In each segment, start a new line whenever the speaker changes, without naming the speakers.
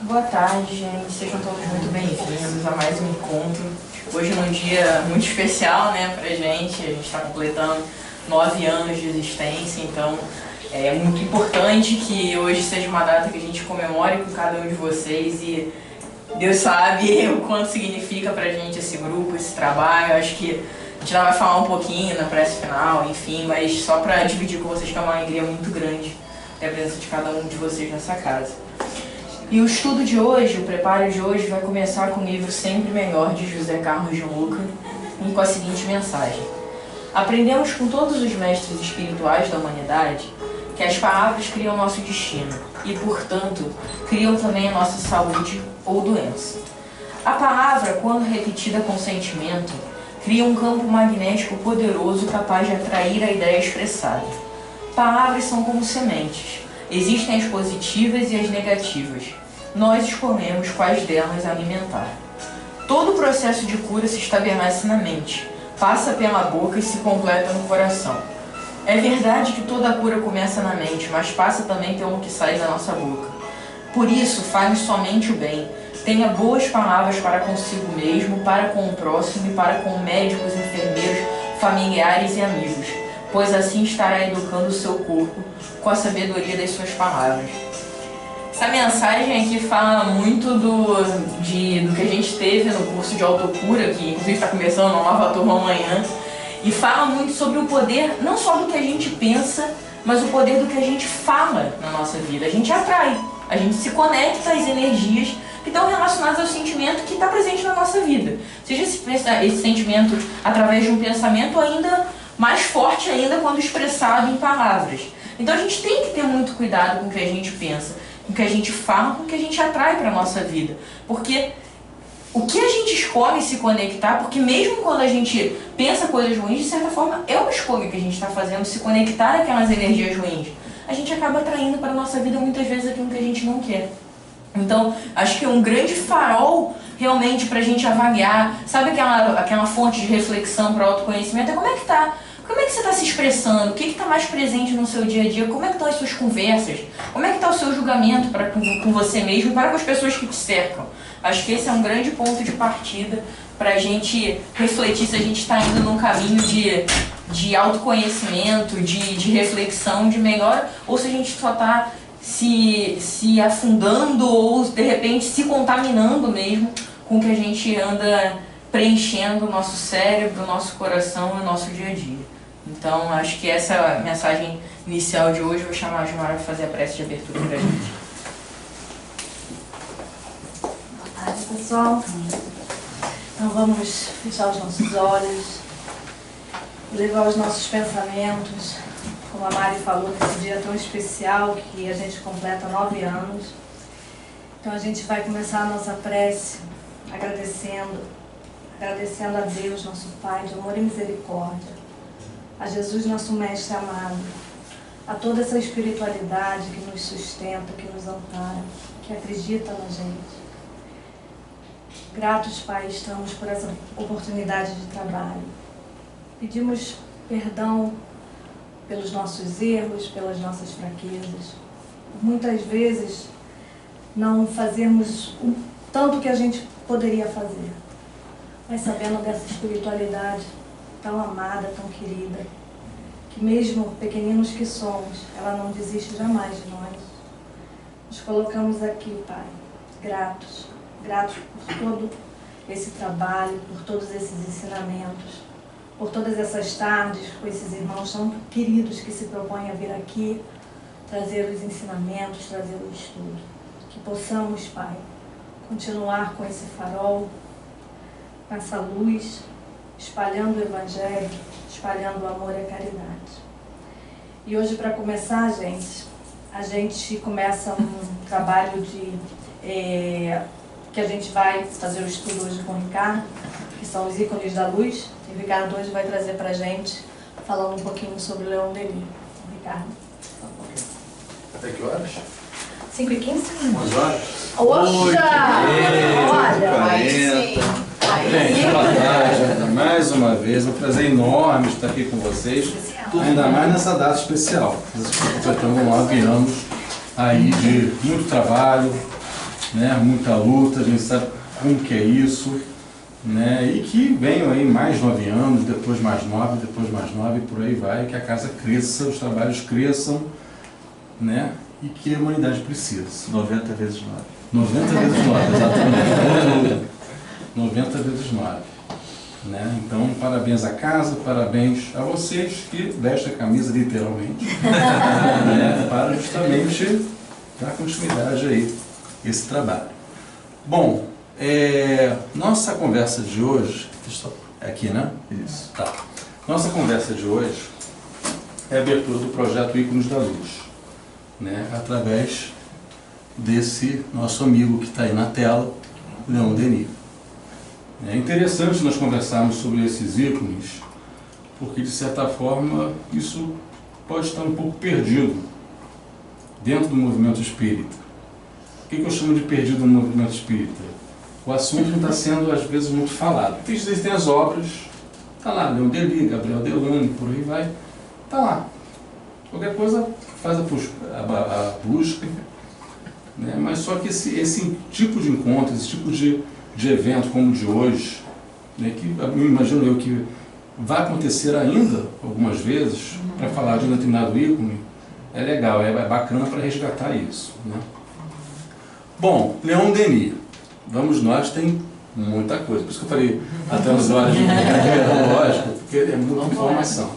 Boa tarde, gente. Sejam todos muito bem-vindos a mais um encontro. Hoje num dia muito especial, né, pra gente. A gente está completando 9 anos de existência, então é muito importante que hoje seja uma data que a gente comemore com cada um de vocês e Deus sabe o quanto significa pra gente esse grupo, esse trabalho. Eu acho que a gente ainda vai falar um pouquinho na prece final, enfim, mas só pra dividir com vocês que é uma alegria muito grande ter a presença de cada um de vocês nessa casa. E o estudo de hoje, o preparo de hoje, vai começar com o livro Sempre Melhor, de José Carlos de Luca, e com a seguinte mensagem. Aprendemos com todos os mestres espirituais da humanidade que as palavras criam nosso destino e, portanto, criam também a nossa saúde ou doença. A palavra, quando repetida com sentimento, cria um campo magnético poderoso capaz de atrair a ideia expressada. Palavras são como sementes. Existem as positivas e as negativas. Nós escolhemos quais delas alimentar. Todo o processo de cura se estabelece na mente, passa pela boca e se completa no coração. É verdade que toda a cura começa na mente, mas passa também pelo que sai da nossa boca. Por isso, fale somente o bem. Tenha boas palavras para consigo mesmo, para com o próximo e para com médicos, enfermeiros, familiares e amigos, pois assim estará educando o seu corpo com a sabedoria das suas palavras. Essa mensagem aqui fala muito do que a gente teve no curso de autocura, que inclusive está começando uma nova turma amanhã, e fala muito sobre o poder, não só do que a gente pensa, mas o poder do que a gente fala na nossa vida. A gente atrai, a gente se conecta às energias que estão relacionadas ao sentimento que está presente na nossa vida. Seja esse sentimento através de um pensamento ainda mais forte ainda quando expressado em palavras. Então a gente tem que ter muito cuidado com o que a gente pensa, com o que a gente fala, com o que a gente atrai para a nossa vida. Porque o que a gente escolhe se conectar, porque mesmo quando a gente pensa coisas ruins, de certa forma é uma escolha que a gente está fazendo, se conectar àquelas energias ruins. A gente acaba atraindo para a nossa vida muitas vezes aquilo que a gente não quer. Então, acho que é um grande farol realmente para a gente avaliar, sabe aquela fonte de reflexão para o autoconhecimento, é como é que está. Como é que você está se expressando? O que está mais presente no seu dia a dia? Como é que estão as suas conversas? Como é que está o seu julgamento com você mesmo e para com as pessoas que te cercam? Acho que esse é um grande ponto de partida para a gente refletir se a gente está indo num caminho de autoconhecimento, de reflexão, de melhora, ou se a gente só está se afundando ou de repente se contaminando mesmo com o que a gente anda preenchendo o nosso cérebro, o nosso coração e o nosso dia a dia. Então, acho que essa é a mensagem inicial de hoje. Eu vou chamar a Gilmara para fazer a prece de abertura para a gente.
Boa tarde, pessoal. Então, vamos fechar os nossos olhos, levar os nossos pensamentos, como a Mari falou, nesse dia tão especial que a gente completa 9 anos. Então, a gente vai começar a nossa prece agradecendo a Deus, nosso Pai, de amor e misericórdia, a Jesus, nosso Mestre amado, a toda essa espiritualidade que nos sustenta, que nos ampara, que acredita na gente. Gratos, Pai, estamos por essa oportunidade de trabalho. Pedimos perdão pelos nossos erros, pelas nossas fraquezas. Muitas vezes não fazemos o tanto que a gente poderia fazer, mas sabendo dessa espiritualidade tão amada, tão querida, que mesmo pequeninos que somos, ela não desiste jamais de nós. Nos colocamos aqui, Pai, gratos por todo esse trabalho, por todos esses ensinamentos, por todas essas tardes com esses irmãos tão queridos que se propõem a vir aqui, trazer os ensinamentos, trazer o estudo. Que possamos, Pai, continuar com esse farol, com essa luz, espalhando o Evangelho, espalhando o amor e a caridade. E hoje, para começar, a gente começa um trabalho que a gente vai fazer o estudo hoje com o Ricardo, que são os ícones da luz. E o Ricardo hoje vai trazer para a gente, falando um pouquinho sobre o Leão Denis. Ricardo, por favor.
Até que horas?
5h15?
11 horas?
Oxa! Olha!
Gente, boa tarde. Mais uma vez, um prazer enorme estar aqui com vocês, ainda mais nessa data especial. Nós completamos 9 anos aí de muito trabalho, né? Muita luta, a gente sabe como que é isso, né? E que venham aí mais 9 anos, depois mais 9, depois mais 9, e por aí vai, que a casa cresça, os trabalhos cresçam, né? E que a humanidade precisa.
90 vezes 9.
90 vezes 9, exatamente. 90 vezes 9. Né? Então, parabéns à casa, parabéns a vocês que vestem a camisa literalmente, né? Para justamente dar continuidade aí a esse trabalho. Bom, nossa conversa de hoje, aqui, né?
Isso.
Tá. Nossa conversa de hoje é a abertura do projeto Ícones da Luz, né? Através desse nosso amigo que está aí na tela, Leon Denis. É interessante nós conversarmos sobre esses ícones, porque de certa forma isso pode estar um pouco perdido dentro do movimento espírita. O que eu chamo de perdido no movimento espírita? O assunto não está sendo às vezes muito falado. Existem as obras, está lá, Leon Denis, Gabriel Delane, por aí vai, está lá. Qualquer coisa faz a busca, né? Mas só que esse tipo de encontro, esse tipo de evento como o de hoje, né, que eu imagino eu que vai acontecer ainda algumas vezes, para falar de um determinado ícone, é legal, é bacana para resgatar isso, né? Bom, Leon Denis, vamos nós, tem muita coisa, por isso que eu falei até as horas de lógico, porque é muita informação.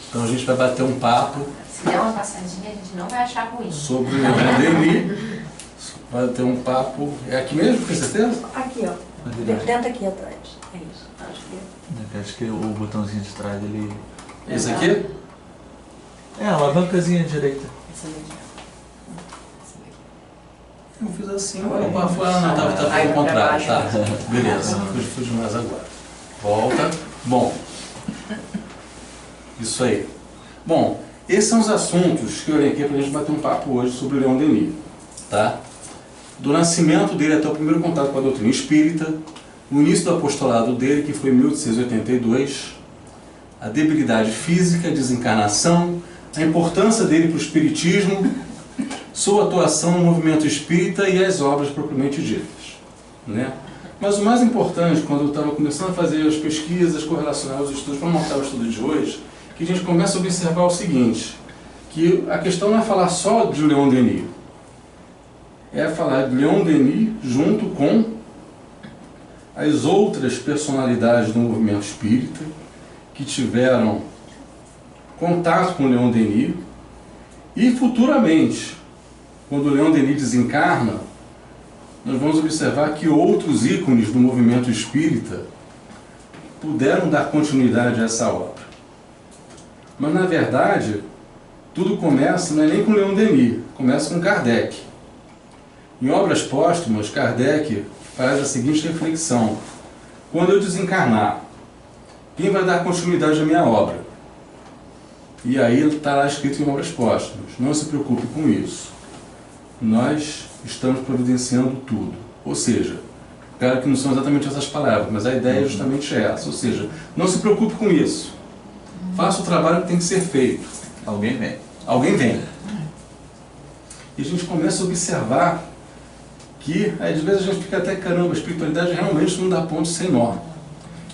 Então a gente vai bater um papo.
Se der uma passadinha, a gente não vai achar ruim.
Sobre Leon Denis. Vai ter um papo. É aqui mesmo, com certeza?
Aqui, ó. Dentro aqui atrás. É isso.
Acho que o botãozinho de trás ele...
Esse aqui?
É, uma bancazinha direita.
Eu fiz assim, opa, tá ao contrário, tá. Beleza, fui demais agora. Volta. Bom. Isso aí. Bom, esses são os assuntos que eu elenquei para a gente bater um papo hoje sobre o Leon Denis, tá? Do nascimento dele até o primeiro contato com a doutrina espírita, o início do apostolado dele, que foi em 1882, a debilidade física, a desencarnação, a importância dele para o espiritismo, sua atuação no movimento espírita e as obras propriamente ditas, né? Mas o mais importante, quando eu estava começando a fazer as pesquisas, correlacionar os estudos para montar o estudo de hoje, que a gente começa a observar o seguinte, que a questão não é falar só de Leon Denis, é falar de Leon Denis junto com as outras personalidades do movimento espírita que tiveram contato com Leon Denis e futuramente, quando Leon Denis desencarna, nós vamos observar que outros ícones do movimento espírita puderam dar continuidade a essa obra. Mas na verdade, tudo começa, não é nem com Leon Denis, começa com Kardec. Em Obras Póstumas, Kardec faz a seguinte reflexão: quando eu desencarnar, quem vai dar continuidade à minha obra? E aí está lá escrito em Obras Póstumas: não se preocupe com isso, nós estamos providenciando tudo. Ou seja, claro que não são exatamente essas palavras, mas a ideia é justamente essa. Ou seja, não se preocupe com isso, faça o trabalho que tem que ser feito.
Alguém vem.
Alguém vem. E a gente começa a observar que, às vezes, a gente fica até, caramba, a espiritualidade realmente não dá ponto sem nó.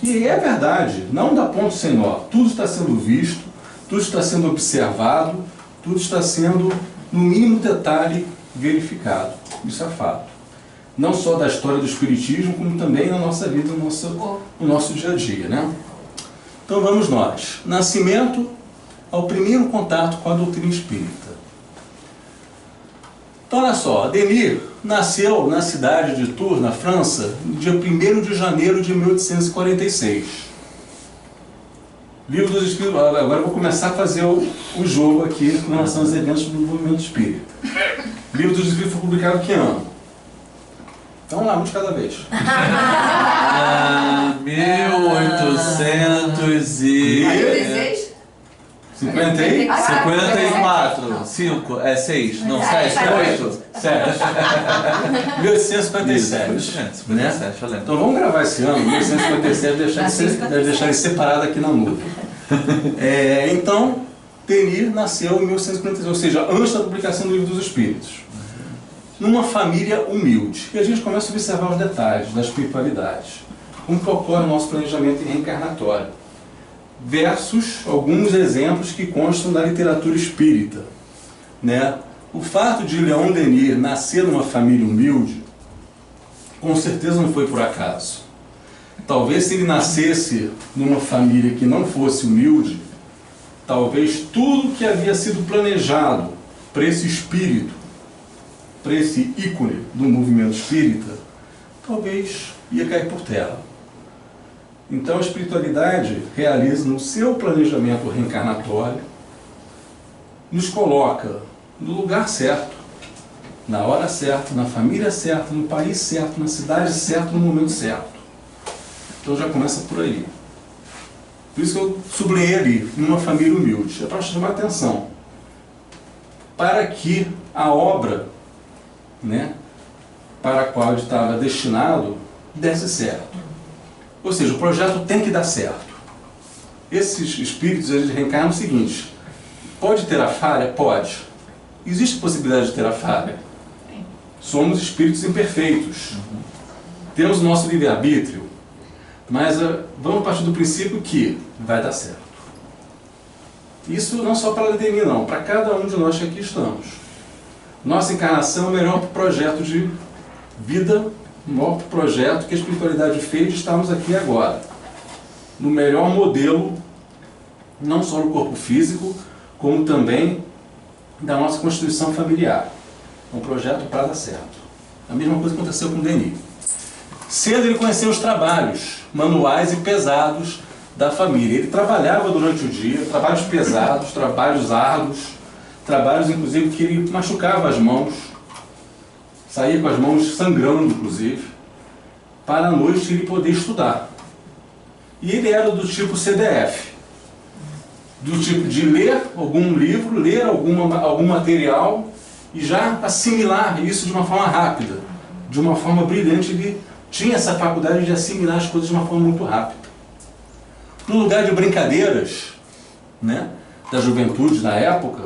E é verdade, não dá ponto sem nó. Tudo está sendo visto, tudo está sendo observado, tudo está sendo, no mínimo detalhe, verificado. Isso é fato. Não só da história do espiritismo, como também na nossa vida, no nosso dia a dia, né? Então vamos nós. Nascimento ao primeiro contato com a doutrina espírita. Então olha só, Denis nasceu na cidade de Tours, na França, no dia 1º de janeiro de 1846. Livro dos Espíritos. Agora eu vou começar a fazer o jogo aqui com relação aos eventos do movimento espírita. Livro dos Espíritos foi publicado que ano? Então lá, um de cada vez.
46?
54, 5, 6, não, 7, 8, 7.
1857.
1857, eu lembro.
Então vamos gravar esse ano, 1857, deixar ele separado aqui na nuvem. Então, Denis nasceu em 1856, ou seja, antes da publicação do Livro dos Espíritos. numa família humilde. E a gente começa a observar os detalhes da espiritualidade, como que ocorre o nosso planejamento reencarnatório, versus alguns exemplos que constam da literatura espírita, né? O fato de Leon Denis nascer numa família humilde, com certeza não foi por acaso. Talvez se ele nascesse numa família que não fosse humilde, talvez tudo que havia sido planejado para esse espírito, para esse ícone do movimento espírita, talvez ia cair por terra. Então a espiritualidade realiza no seu planejamento reencarnatório, nos coloca no lugar certo, na hora certa, na família certa, no país certo, na cidade certa, no momento certo. Então já começa por aí. Por isso que eu sublinhei ali, numa família humilde. É para chamar a atenção. Para que a obra, né, para a qual ele estava destinado, desse certo. Ou seja, o projeto tem que dar certo. Esses espíritos, eles reencarnam o seguinte: pode ter a falha? Pode. Existe possibilidade de ter a falha. Somos espíritos imperfeitos. Temos o nosso livre-arbítrio. Mas vamos partir do princípio que vai dar certo. Isso não só para a Denis, não. Para cada um de nós que aqui estamos. Nossa encarnação é o melhor projeto de vida, o maior projeto que a espiritualidade fez de estarmos aqui agora. No melhor modelo, não só no corpo físico, como também da nossa constituição familiar. É um projeto para dar certo. A mesma coisa aconteceu com Denis. Cedo ele conheceu os trabalhos manuais e pesados da família. Ele trabalhava durante o dia, trabalhos pesados, trabalhos árduos, trabalhos inclusive que ele machucava as mãos, saía com as mãos sangrando inclusive, para à noite ele poder estudar. E ele era do tipo CDF, do tipo de ler algum livro, ler algum material e já assimilar isso de uma forma rápida, de uma forma brilhante. Ele tinha essa faculdade de assimilar as coisas de uma forma muito rápida. No lugar de brincadeiras, né, da juventude na época,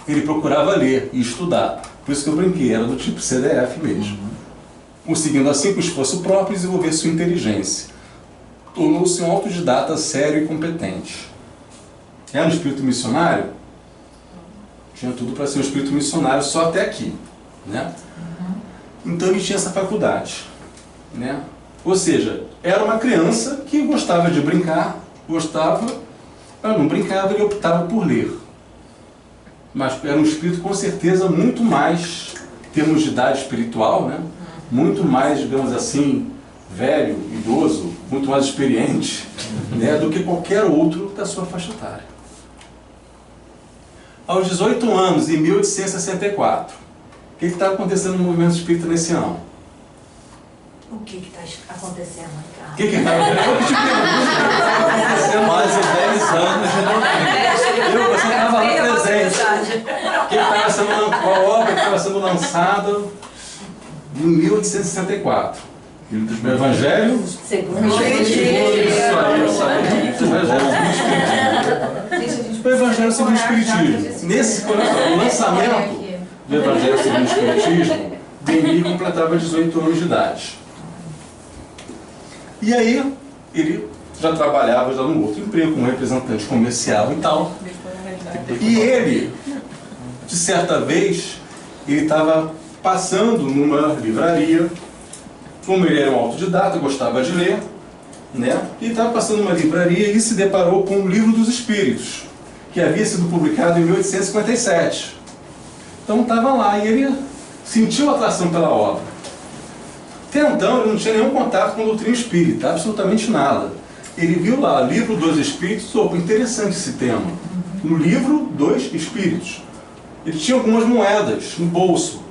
ele procurava ler e estudar. Por isso que eu brinquei, era do tipo CDF mesmo. Conseguindo assim, com esforço próprio, desenvolver sua inteligência. Tornou-se um autodidata sério e competente. Era um espírito missionário? Tinha tudo para ser um espírito missionário, só até aqui, né? Então ele tinha essa faculdade, né? Ou seja, era uma criança que gostava de brincar, mas não brincava, ele optava por ler. Mas era um espírito com certeza muito mais, em termos de idade espiritual, né? Muito mais, digamos assim, velho, idoso, muito mais experiente, né, do que qualquer outro da sua faixa etária. Aos 18 anos, em 1864, o que está acontecendo no movimento espírita nesse ano?
O que está acontecendo, Ricardo?
O que está acontecendo?
Mais de 10 anos de doutrina.
Você estava lá presente. Qual obra que estava sendo lançada em 1864? O Evangelho
Segundo
o Evangelho segundo o Espiritismo. Nesse o lançamento do Evangelho segundo o Espiritismo, Denis completava 18 anos de idade. E aí, ele já trabalhava num outro emprego, como representante comercial e tal. E ele, de certa vez, ele estava passando numa livraria. Como ele era um autodidata, gostava de ler, né? E estava passando numa livraria e se deparou com o Livro dos Espíritos, que havia sido publicado em 1857. Então estava lá e ele sentiu atração pela obra. Até então ele não tinha nenhum contato com a doutrina espírita, absolutamente nada. Ele viu lá, Livro dos Espíritos, opa, interessante esse tema. No Livro dos Espíritos. Ele tinha algumas moedas no bolso,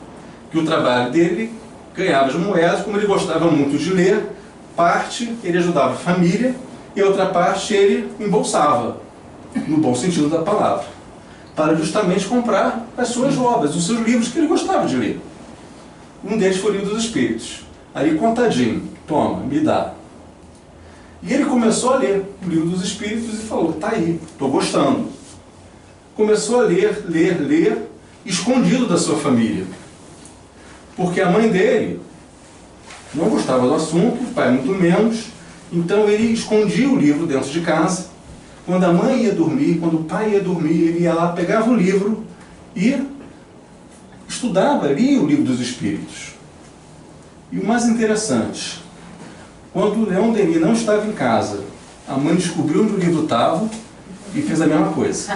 que o trabalho dele ganhava as moedas, como ele gostava muito de ler, parte ele ajudava a família e outra parte ele embolsava, no bom sentido da palavra, para justamente comprar as suas obras, os seus livros que ele gostava de ler. Um deles foi o Livro dos Espíritos. Aí contadinho, toma, me dá. E ele começou a ler o Livro dos Espíritos e falou, tá aí, estou gostando. Começou a ler, escondido da sua família. Porque a mãe dele não gostava do assunto, o pai muito menos, então ele escondia o livro dentro de casa. Quando a mãe ia dormir, quando o pai ia dormir, ele ia lá, pegava o livro e estudava, lia o livro dos Espíritos. E o mais interessante, quando o Leon Denis não estava em casa, a mãe descobriu onde o livro estava e fez a mesma coisa.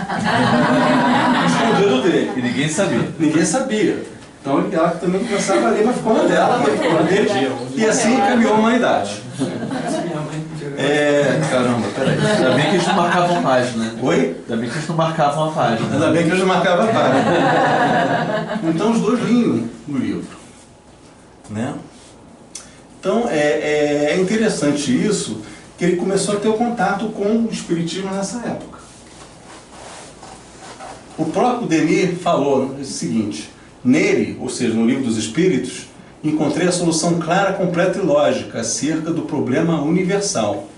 Escondeu dele.
E ninguém sabia.
Ninguém sabia. Então ela também começava a ler, mas ficou na dela, ficou na dele. E assim caminhou a humanidade. Caramba, peraí.
Ainda bem que eles não marcavam a página, né?
Oi?
Ainda bem que eles não marcavam a página.
Ainda bem que eles não marcavam a página. Então os dois liam o livro. Né? Então é interessante isso, que ele começou a ter o contato com o Espiritismo nessa época. O próprio Denis falou o seguinte: nele, ou seja, no Livro dos Espíritos, encontrei a solução clara, completa e lógica acerca do problema universal.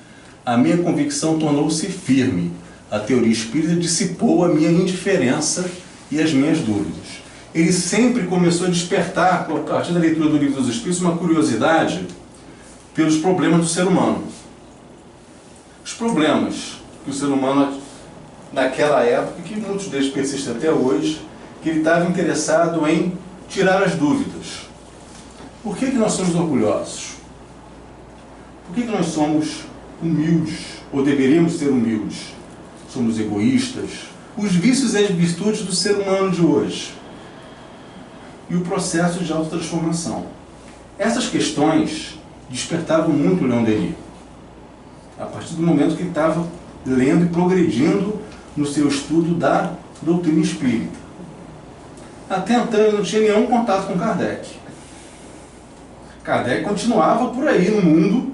A minha convicção tornou-se firme. A teoria espírita dissipou a minha indiferença e as minhas dúvidas. Ele sempre começou a despertar, a partir da leitura do Livro dos Espíritos, uma curiosidade pelos problemas do ser humano. Os problemas que o ser humano, naquela época, que muitos deles persistem até hoje, que ele estava interessado em tirar as dúvidas. Por que nós somos orgulhosos? Por que nós somos humildes, ou deveríamos ser humildes? Somos egoístas? Os vícios e as virtudes do ser humano de hoje. E o processo de autotransformação. Essas questões despertavam muito o Leon Denis. A partir do momento que ele estava lendo e progredindo no seu estudo da doutrina espírita. Até então ele não tinha nenhum contato com Kardec. Kardec continuava por aí no mundo,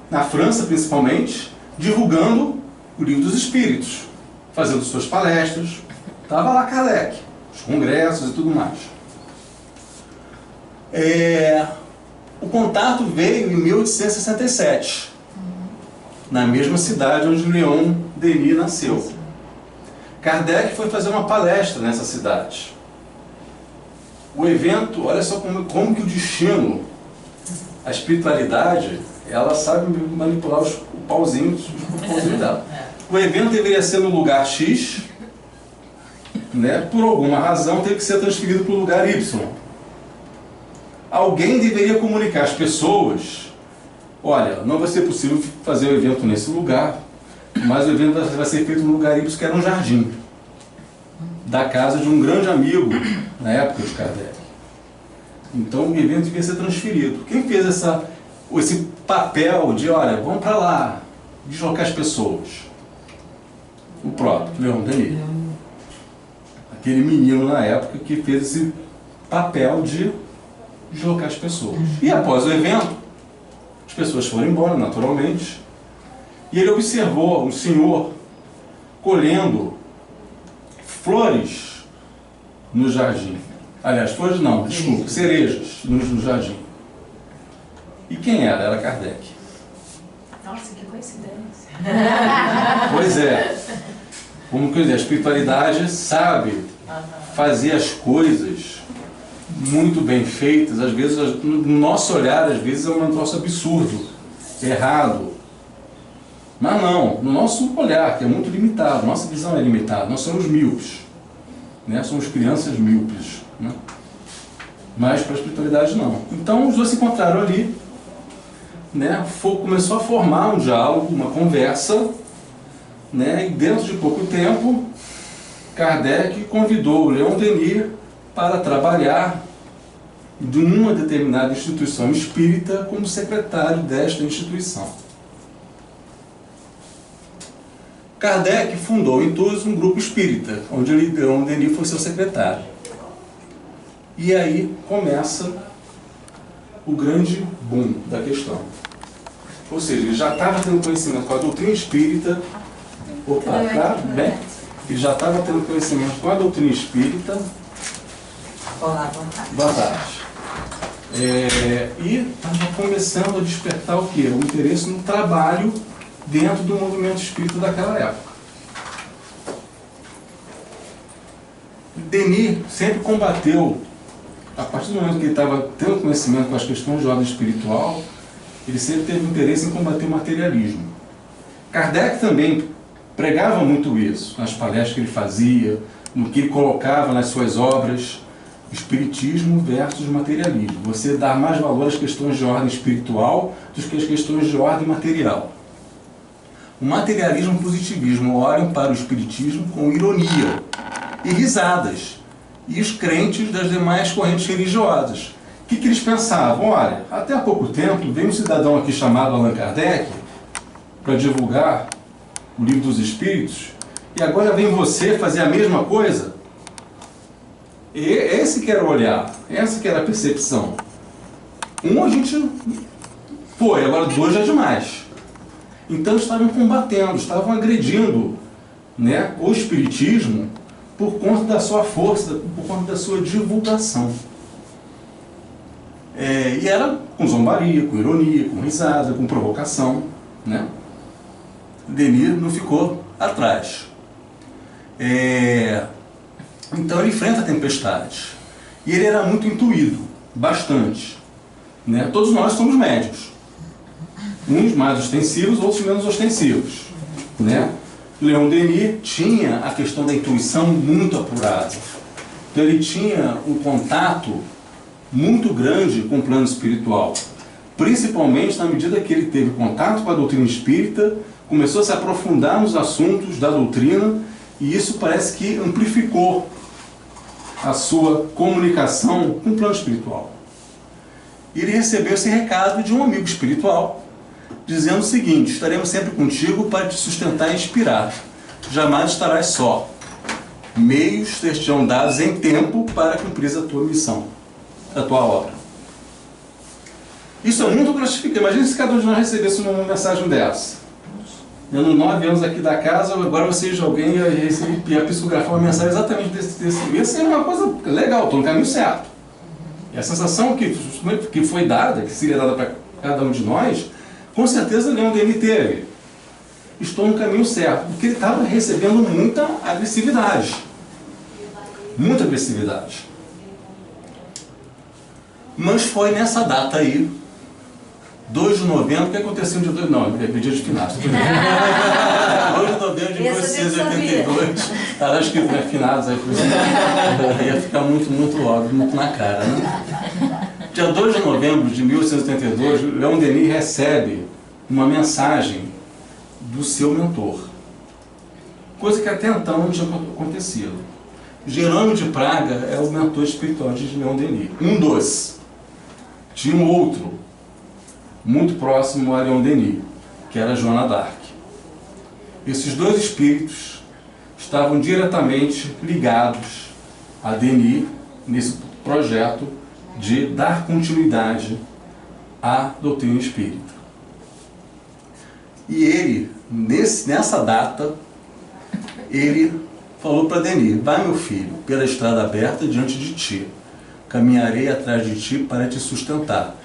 na França principalmente, divulgando o Livro dos Espíritos, fazendo suas palestras. Estava lá Kardec, os congressos e tudo mais. O contato veio em 1867, na mesma cidade onde Leon Denis nasceu. Kardec foi fazer uma palestra nessa cidade. O evento, olha só como que o destino, a espiritualidade, ela sabe manipular o pauzinho dela. O evento deveria ser no lugar X, né? Por alguma razão teve que ser transferido para o lugar Y. Alguém deveria comunicar às pessoas: olha, não vai ser possível fazer o evento nesse lugar, mas o evento vai ser feito no lugar Y, que era um jardim, da casa de um grande amigo, na época de Kardec. Então o evento devia ser transferido. Quem fez esse papel de, olha, vamos para lá, deslocar as pessoas? O próprio Leon Denis. Aquele menino na época que fez esse papel de deslocar as pessoas. E após o evento, as pessoas foram embora, naturalmente, e ele observou um senhor colhendo flores no jardim. Aliás, flores não, desculpa, cerejas no jardim. E quem era? Era Kardec.
Nossa, que coincidência.
Pois é. Como que a espiritualidade sabe fazer as coisas muito bem feitas. Às vezes, no nosso olhar, às vezes é um negócio absurdo, errado. Mas não, no nosso olhar, que é muito limitado, nossa visão é limitada, nós somos míopes, né? Somos crianças míopes, né? Mas para a espiritualidade não. Então os dois se encontraram ali, né? Começou a formar um diálogo, uma conversa, né? E dentro de pouco tempo, Kardec convidou o Leon Denis para trabalhar de uma determinada instituição espírita como secretário desta instituição. Kardec fundou em Tours um grupo espírita, onde Leon Denis foi seu secretário. E aí começa o grande boom da questão. Ou seja, ele já estava tendo conhecimento com a doutrina espírita. Opa, tá bem? Ele já estava tendo conhecimento com a doutrina espírita.
Olá, boa tarde.
Boa tarde. E estava começando a despertar o quê? O interesse no trabalho dentro do movimento espírita daquela época. Denis sempre combateu A partir do momento que ele estava tendo conhecimento com as questões de ordem espiritual, ele sempre teve interesse em combater o materialismo. Kardec também pregava muito isso, nas palestras que ele fazia, no que ele colocava nas suas obras, espiritismo versus materialismo. Você dar mais valor às questões de ordem espiritual do que às questões de ordem material. O materialismo e o positivismo olham para o espiritismo com ironia e risadas. E os crentes das demais correntes religiosas. O que eles pensavam? Olha, até há pouco tempo veio um cidadão aqui chamado Allan Kardec para divulgar o Livro dos Espíritos, e agora vem você fazer a mesma coisa? E esse que era o olhar, essa que era a percepção. Um a gente foi, agora dois já é demais. Então estavam combatendo, estavam agredindo, né, o espiritismo por conta da sua força, por conta da sua divulgação. E era com zombaria, com ironia, com risada, com provocação, né? Denis não ficou atrás. Então ele enfrenta a tempestade. E ele era muito intuído, bastante. Né? Todos nós somos médios. Uns mais ostensivos, outros menos ostensivos. Né? Leon Denis tinha a questão da intuição muito apurada. Então ele tinha um contato muito grande com o plano espiritual. Principalmente na medida que ele teve contato com a doutrina espírita, começou a se aprofundar nos assuntos da doutrina, e isso parece que amplificou a sua comunicação com o plano espiritual. Ele recebeu esse recado de um amigo espiritual, dizendo o seguinte: estaremos sempre contigo para te sustentar e inspirar. Jamais estarás só. Meios ter-te-ão dados em tempo para cumprir a tua missão, a tua obra. Isso é muito gratificante. Imagina se cada um de nós recebesse uma mensagem dessa. Eu, nos 9 anos aqui da casa, agora vocês de alguém ia psicografar uma mensagem exatamente desse. Isso seria uma coisa legal, estou no caminho certo. E a sensação que foi dada, que seria dada para cada um de nós, com certeza Leon Denis teve. Estou no caminho certo, porque ele estava recebendo muita agressividade. Muita agressividade. Mas foi nessa data aí, 2 de novembro, o que aconteceu de 2? Não, é dia de finados. 2 de novembro de 1882. Estava escrito, né? Finados, aí ia ficar muito óbvio, muito na cara, né? Dia 2 de novembro de 1882, Leon Denis recebe uma mensagem do seu mentor. Coisa que até então não tinha acontecido. Jerônimo de Praga é o mentor espiritual de Leon Denis. Um dos. Tinha um outro, muito próximo a Leon Denis, que era Joana d'Arc. Esses dois espíritos estavam diretamente ligados a Denis nesse projeto de dar continuidade à doutrina espírita. E ele, nessa data, ele falou para Denis: vai, meu filho, pela estrada aberta diante de ti. Caminharei atrás de ti para te sustentar.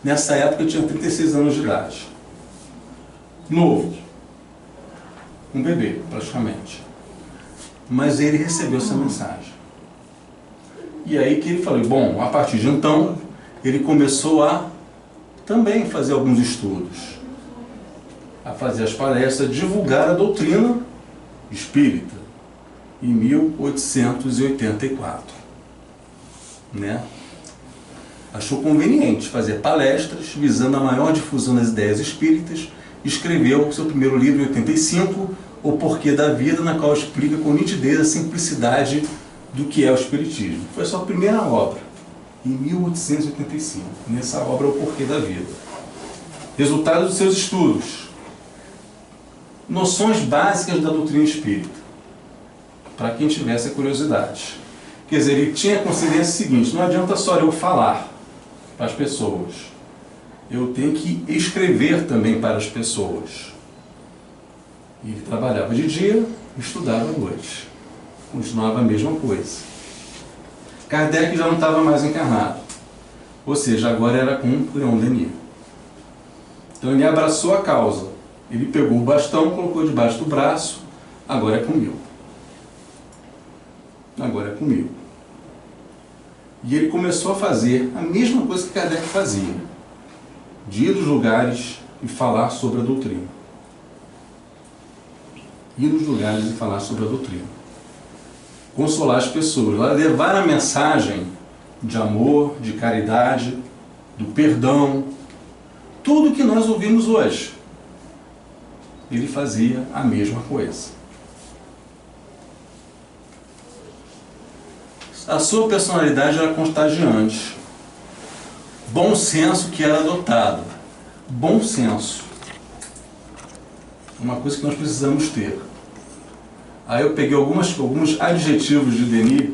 Nessa época eu tinha 36 anos de idade. Novo. Um bebê, praticamente. Mas ele recebeu essa mensagem. E aí que ele falou, bom, a partir de então, ele começou a também fazer alguns estudos. A fazer as palestras, a divulgar a doutrina espírita. Em 1884. Né? Achou conveniente fazer palestras visando a maior difusão das ideias espíritas. Escreveu seu primeiro livro em 85, O Porquê da Vida, na qual explica com nitidez a simplicidade do que é o espiritismo. Foi sua primeira obra, em 1885. Nessa obra, O Porquê da Vida. Resultado dos seus estudos: noções básicas da doutrina espírita, para quem tivesse a curiosidade. Quer dizer, ele tinha a consciência seguinte: não adianta só eu falar para as pessoas, eu tenho que escrever também para as pessoas. E ele trabalhava de dia, estudava à noite. Continuava a mesma coisa. Kardec já não estava mais encarnado, ou seja, agora era com Leon Denis. Então ele abraçou a causa. Ele pegou o bastão, colocou debaixo do braço: agora é comigo. Agora é comigo. E ele começou a fazer a mesma coisa que Kardec fazia, de ir nos lugares e falar sobre a doutrina. Ir nos lugares e falar sobre a doutrina. Consolar as pessoas, levar a mensagem de amor, de caridade, do perdão, tudo que nós ouvimos hoje. Ele fazia a mesma coisa. A sua personalidade era contagiante. Bom senso que era adotado. Bom senso. Uma coisa que nós precisamos ter. Aí eu peguei alguns adjetivos de Denis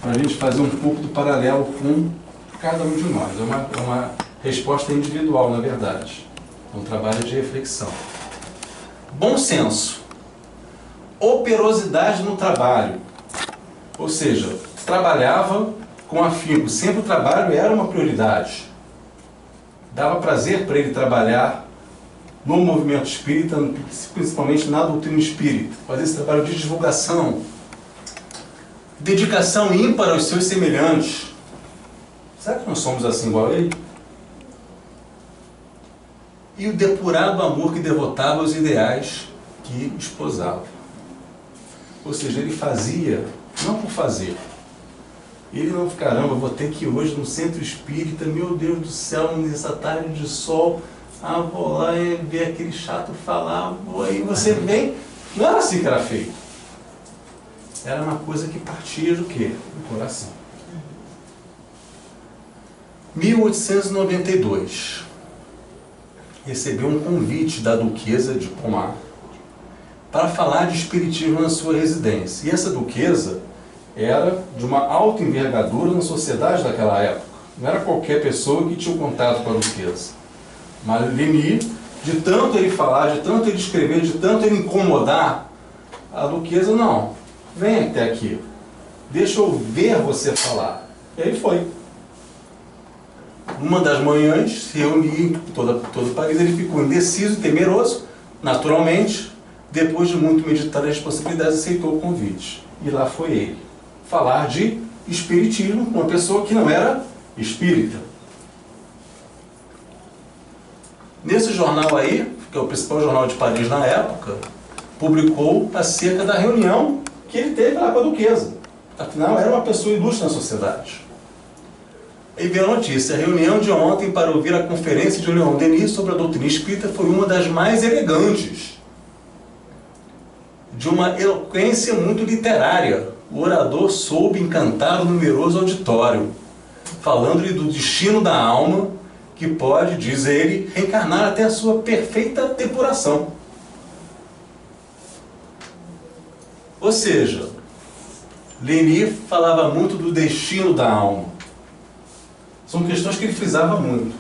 para a gente fazer um pouco do paralelo com cada um de nós. É uma resposta individual, na verdade. É um trabalho de reflexão. Bom senso. Operosidade no trabalho. Ou seja, trabalhava com afinco. Sempre o trabalho era uma prioridade. Dava prazer para ele trabalhar no movimento espírita, principalmente na doutrina espírita. Fazer esse trabalho de divulgação. Dedicação ímpar aos seus semelhantes. Será que nós somos assim igual a ele? E o depurado amor que devotava aos ideais que esposava. Ou seja, ele fazia, não por fazer. Ele não, caramba, vou ter que ir hoje no centro espírita, meu Deus do céu, nessa tarde de sol, vou lá e ver aquele chato falar, aí você vem. Não era assim que era feito. Era uma coisa que partia do quê? Do coração. 1892. Recebeu um convite da duquesa de Pommard para falar de espiritismo na sua residência. E essa duquesa era de uma alta envergadura na sociedade daquela época. Não era qualquer pessoa que tinha um contato com a duquesa. Mas Denis, de tanto ele falar, de tanto ele escrever, de tanto ele incomodar, a duquesa, não, vem até aqui, deixa eu ver você falar. E aí foi. Uma das manhãs, se reuniu todo o país, ele ficou indeciso e temeroso, naturalmente. Depois de muito meditar as possibilidades, aceitou o convite. E lá foi ele, falar de espiritismo com uma pessoa que não era espírita. Nesse jornal aí, que é o principal jornal de Paris na época, publicou acerca da reunião que ele teve lá com a duquesa. Afinal, era uma pessoa ilustre na sociedade. Aí veio a notícia: a reunião de ontem para ouvir a conferência de Leon Denis sobre a doutrina espírita foi uma das mais elegantes, de uma eloquência muito literária. O orador soube encantar o numeroso auditório, falando-lhe do destino da alma, que pode, diz ele, reencarnar até a sua perfeita depuração. Ou seja, Denis falava muito do destino da alma. São questões que ele frisava muito.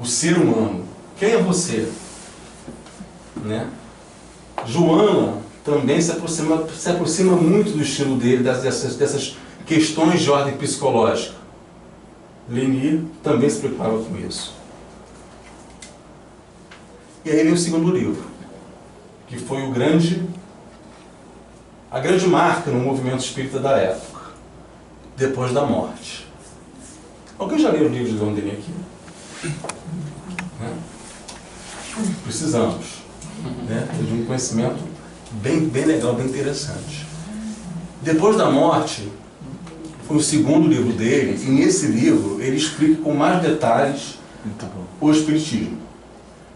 O ser humano. Quem é você? Né? Joana também se aproxima muito do estilo dele, dessas questões de ordem psicológica. Denis também se preocupava com isso. E aí vem o segundo livro, que foi a grande marca no movimento espírita da época, Depois da Morte. Alguém já leu o livro de Leon Denis aqui? Né? Precisamos, né? De um conhecimento bem legal, bem interessante. Depois da Morte foi o segundo livro dele, e nesse livro ele explica com mais detalhes o espiritismo.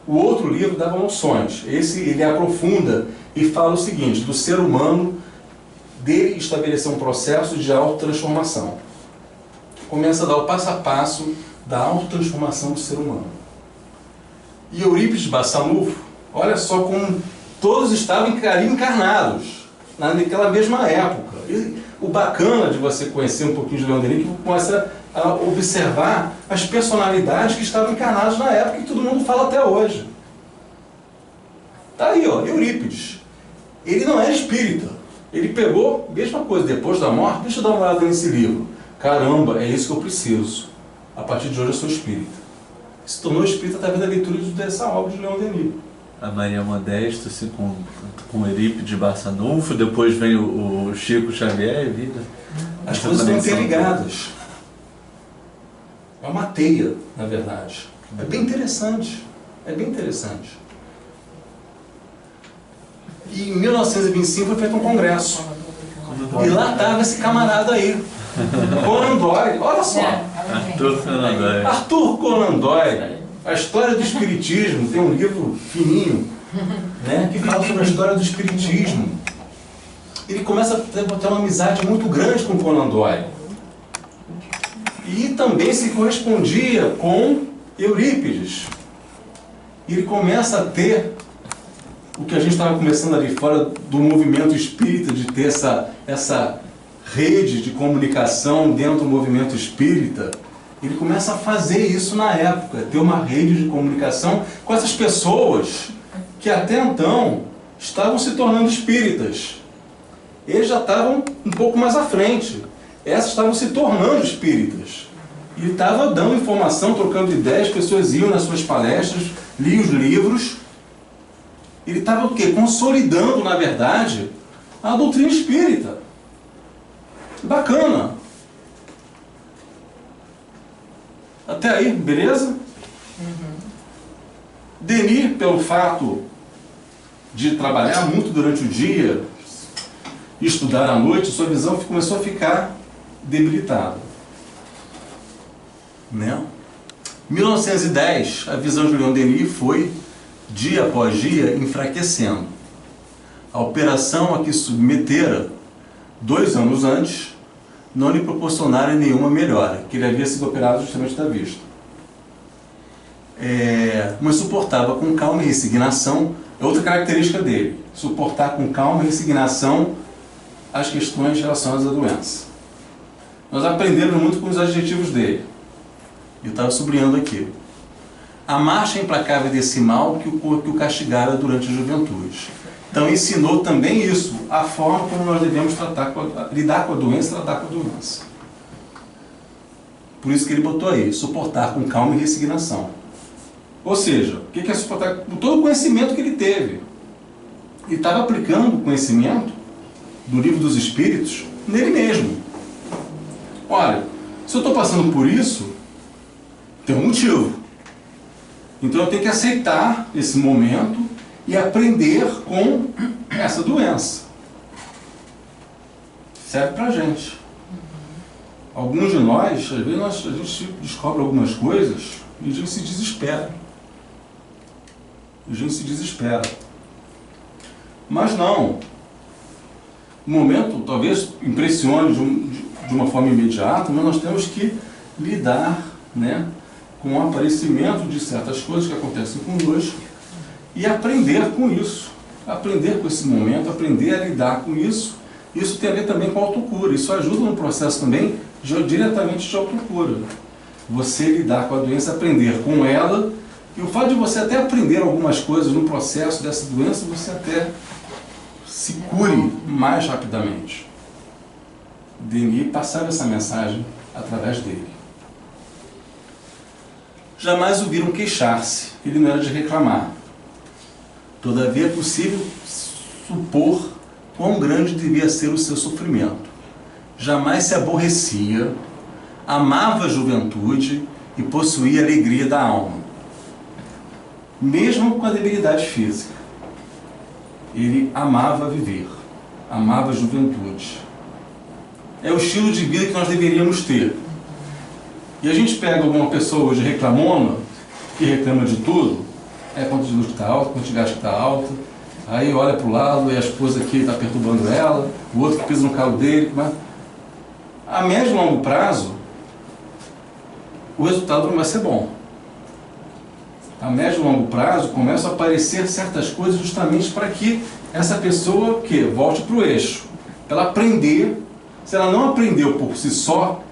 O outro livro dava noções. Esse ele aprofunda e fala o seguinte: do ser humano, dele estabelecer um processo de autotransformação. Começa a dar o passo a passo da autotransformação do ser humano. E Eurípides Barçanufo, olha só como todos estavam encarnados naquela mesma época. E o bacana de você conhecer um pouquinho de Leon Denis, que começa a observar as personalidades que estavam encarnadas na época e que todo mundo fala até hoje. Tá aí, ó, Eurípides. Ele não é espírita. Ele pegou, mesma coisa, Depois da Morte, deixa eu dar uma olhada nesse livro. Caramba, é isso que eu preciso. A partir de hoje eu sou espírita. Se tornou espírita através da leitura dessa obra de Leon Denis.
A Maria Modesto com Eurípides Barçanufo, depois vem o Chico Xavier e vida.
As coisas estão interligadas. É uma teia, na verdade. É bem interessante. É bem interessante. E em 1925 foi feito um congresso. E lá estava esse camarada aí. Conan Doyle. Olha só.
Arthur Conan Doyle.
Arthur Conan Doyle. A história do espiritismo. Tem um livro fininho, né, que fala sobre a história do espiritismo. Ele começa a ter uma amizade muito grande com Conan Doyle. E também se correspondia com Eurípides. Ele começa a ter o que a gente estava começando ali fora do movimento espírita, de ter essa rede de comunicação dentro do movimento espírita. Ele começa a fazer isso na época, ter uma rede de comunicação com essas pessoas que até então estavam se tornando espíritas. Eles já estavam um pouco mais à frente. Essas estavam se tornando espíritas. E ele estava dando informação, trocando ideias, as pessoas iam nas suas palestras, liam os livros. Ele estava o quê? Consolidando, na verdade, a doutrina espírita. Bacana. Até aí, beleza? Denis, pelo fato de trabalhar muito durante o dia, estudar à noite, sua visão começou a ficar debilitada. Né? Em 1910, a visão de Leon Denis foi, dia após dia, enfraquecendo. A operação a que submetera 2 anos antes não lhe proporcionara nenhuma melhora, que ele havia sido operado justamente da vista. Mas suportava com calma e resignação, é outra característica dele, suportar com calma e resignação as questões relacionadas à doença. Nós aprendemos muito com os adjetivos dele. Eu estava sublinhando aqui. A marcha implacável desse mal que o castigara durante a juventude. Então ensinou também isso, a forma como nós devemos lidar com a doença, tratar com a doença. Por isso que ele botou aí, suportar com calma e resignação. Ou seja, o que é suportar? Com todo o conhecimento que ele teve. Ele estava aplicando o conhecimento do Livro dos Espíritos nele mesmo. Olha, se eu estou passando por isso, tem um motivo. Então eu tenho que aceitar esse momento e aprender com essa doença. Serve pra gente. Alguns de nós, às vezes a gente descobre algumas coisas e a gente se desespera. A gente se desespera. Mas não. O momento talvez impressione de uma forma imediata, mas nós temos que lidar, né, com o aparecimento de certas coisas que acontecem conosco e aprender com isso, aprender com esse momento, aprender a lidar com isso. Isso tem a ver também com a autocura, isso ajuda no processo também diretamente de autocura. Você lidar com a doença, aprender com ela, e o fato de você até aprender algumas coisas no processo dessa doença, você até se cure mais rapidamente. Denis passava essa mensagem através dele. Jamais o viram queixar-se, ele não era de reclamar. Todavia é possível supor quão grande devia ser o seu sofrimento. Jamais se aborrecia, amava a juventude e possuía a alegria da alma. Mesmo com a debilidade física, ele amava viver, amava a juventude. É o estilo de vida que nós deveríamos ter. E a gente pega alguma pessoa hoje reclamona, que reclama de tudo, quanto de luz está alta, quanto de gás está alta, aí olha para o lado e a esposa aqui está perturbando ela, o outro que pisa no carro dele. Mas a médio e longo prazo, o resultado não vai ser bom. A médio e longo prazo começam a aparecer certas coisas justamente para que essa pessoa volte para o eixo. Para ela aprender, se ela não aprendeu por si só,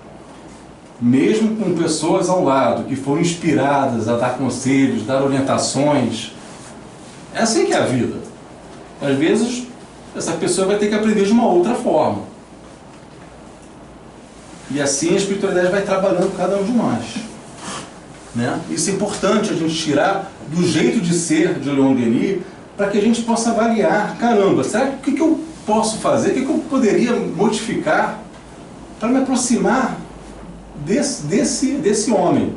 mesmo com pessoas ao lado que foram inspiradas a dar conselhos, dar orientações, é assim que é a vida. Às vezes, essa pessoa vai ter que aprender de uma outra forma. E assim a espiritualidade vai trabalhando com cada um de nós. Né? Isso é importante a gente tirar do jeito de ser de Leon Denis, para que a gente possa avaliar, caramba, será que o que eu posso fazer, o que eu poderia modificar para me aproximar desse homem,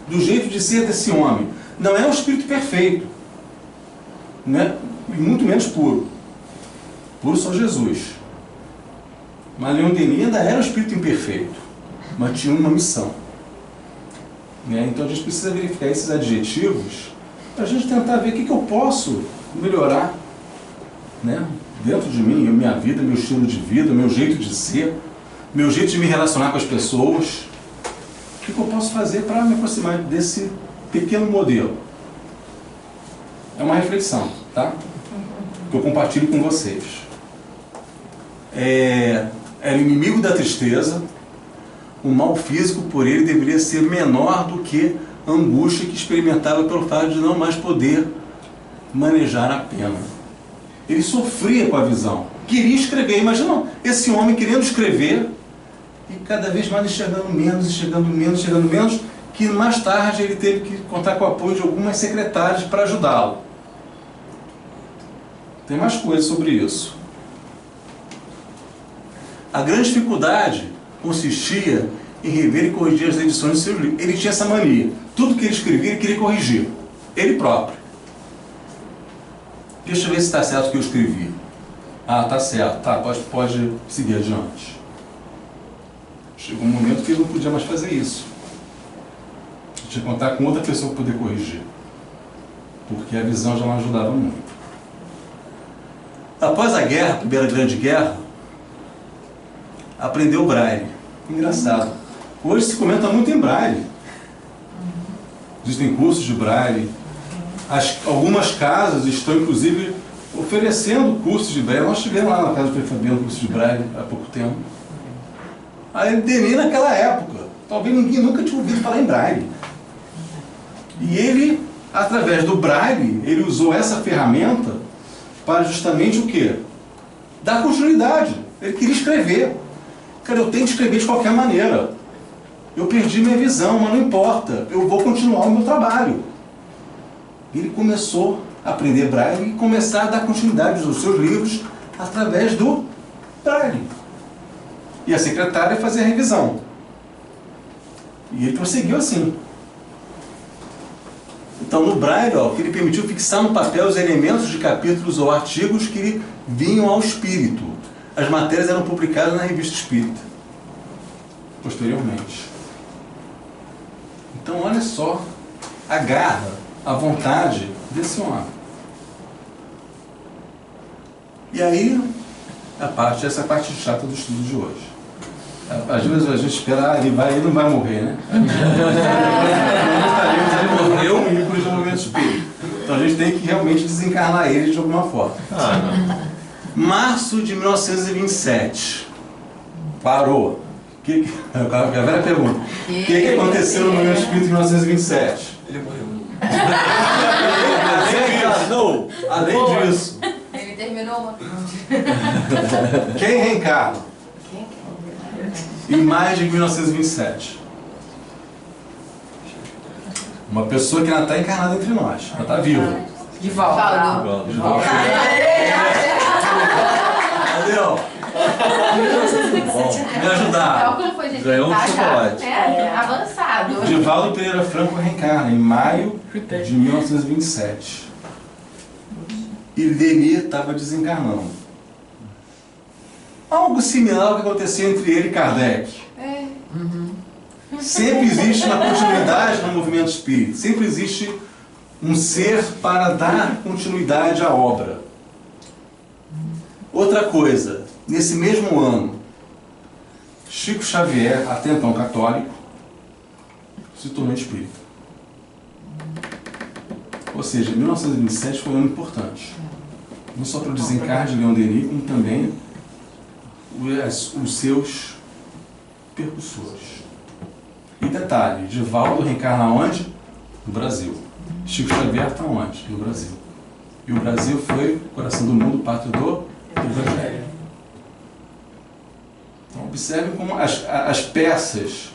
do jeito de ser desse homem. Não é um espírito perfeito, né? E muito menos puro. Puro só Jesus. Mas Leon Denis ainda era um espírito imperfeito, mas tinha uma missão. Né? Então a gente precisa verificar esses adjetivos para a gente tentar ver o que eu posso melhorar, né? Dentro de mim, minha vida, meu estilo de vida, meu jeito de ser, meu jeito de me relacionar com as pessoas. O que eu posso fazer para me aproximar desse pequeno modelo? É uma reflexão, tá? Que eu compartilho com vocês. Era inimigo da tristeza. O mal físico por ele deveria ser menor do que a angústia que experimentava pelo fato de não mais poder manejar a pena. Ele sofria com a visão. Queria escrever. Imagina esse homem querendo escrever e cada vez mais enxergando menos, que mais tarde ele teve que contar com o apoio de algumas secretárias para ajudá-lo. Tem mais coisas sobre isso. A grande dificuldade consistia em rever e corrigir as edições do seu livro. Ele tinha essa mania. Tudo que ele escrevia, ele queria corrigir. Ele próprio. Deixa eu ver se está certo o que eu escrevi. Ah, está certo. Tá, pode seguir adiante. Chegou um momento que ele não podia mais fazer isso. Tinha que contar com outra pessoa para poder corrigir. Porque a visão já não ajudava muito. Após a guerra, a Primeira Grande Guerra, aprendeu Braille. Engraçado. Hoje se comenta muito em Braille. Existem cursos de Braille. Algumas casas estão, inclusive, oferecendo cursos de Braille. Nós estivemos lá na casa do Frei Fabiano, curso de Braille, há pouco tempo. Aí Denis, naquela época, talvez ninguém nunca tinha ouvido falar em Braille. E ele, através do Braille, ele usou essa ferramenta para justamente o quê? Dar continuidade. Ele queria escrever. Cara, eu tenho que escrever de qualquer maneira. Eu perdi minha visão, mas não importa. Eu vou continuar o meu trabalho. Ele começou a aprender Braille e começar a dar continuidade aos seus livros através do Braille. E a secretária fazia a revisão. E ele prosseguiu assim. Então, no Braille, ó, que ele permitiu fixar no papel os elementos de capítulos ou artigos que vinham ao espírito. As matérias eram publicadas na Revista Espírita, posteriormente. Então, olha só a garra, a vontade desse homem. E aí, essa é a parte chata do estudo de hoje. Às vezes a gente espera, ele não vai morrer, né? Ele morreu e por isso o movimento espírita. Então a gente tem que realmente desencarnar ele de alguma forma. Março de 1927. Parou. A velha pergunta. O que aconteceu no movimento espírita em 1927?
Ele morreu.
Além disso.
Ele terminou uma.
Quem reencarna? Em maio de 1927. Uma pessoa que ainda está encarnada entre nós. Ela está viva.
Divaldo.
Entendeu? Me ajudar.
Cálculo foi, gente.
Ganhou um
Tá
chocolate.
avançado.
Divaldo Pereira Franco reencarna em maio de 1927. E Denis estava desencarnando. Algo similar ao que aconteceu entre ele e Kardec. Sempre existe uma continuidade no movimento espírita. Sempre existe um ser para dar continuidade à obra. Outra coisa, nesse mesmo ano, Chico Xavier, até então católico, se tornou espírita. Ou seja, 1927 foi um ano importante. Não só para o desencarne de Leon Denis, como também os seus percussores. E detalhe, Divaldo reencarna onde? No Brasil. Chico Xavier está onde? No Brasil. E o Brasil foi o coração do mundo, pátria do Evangelho. Então observe como as peças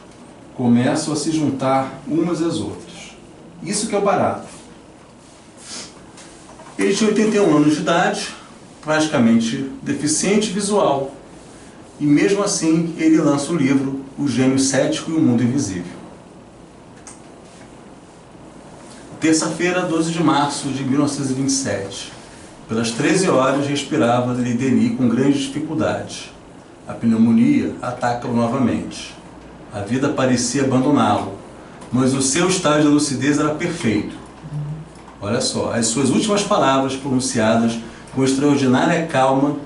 começam a se juntar umas às outras. Isso que é o barato. Ele tinha 81 anos de idade, praticamente deficiente visual. E mesmo assim ele lança o livro O Gênio Cético e o Mundo Invisível. Terça-feira, 12 de março de 1927. Pelas 13 horas, respirava Denis com grandes dificuldades. A pneumonia ataca-o novamente. A vida parecia abandoná-lo, mas o seu estado de lucidez era perfeito. Olha só, as suas últimas palavras pronunciadas com extraordinária calma,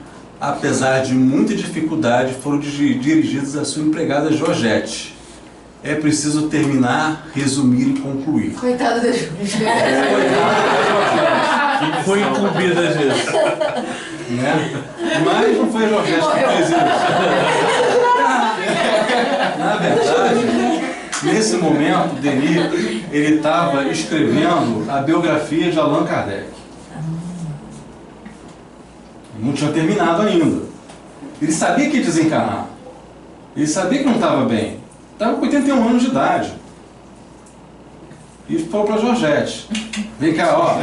apesar de muita dificuldade, foram dirigidas à sua empregada Georgette. É preciso terminar, resumir e concluir.
Coitado da Georgette.
Que foi incumbida disso.
Né? Mas não foi a Georgette que fez isso. Na verdade, nesse momento, Denis, ele estava escrevendo a biografia de Allan Kardec. Não tinha terminado ainda. Ele sabia que ia desencarnar. Ele sabia que não estava bem. Estava com 81 anos de idade. E falou para a Georgette: vem cá, ó,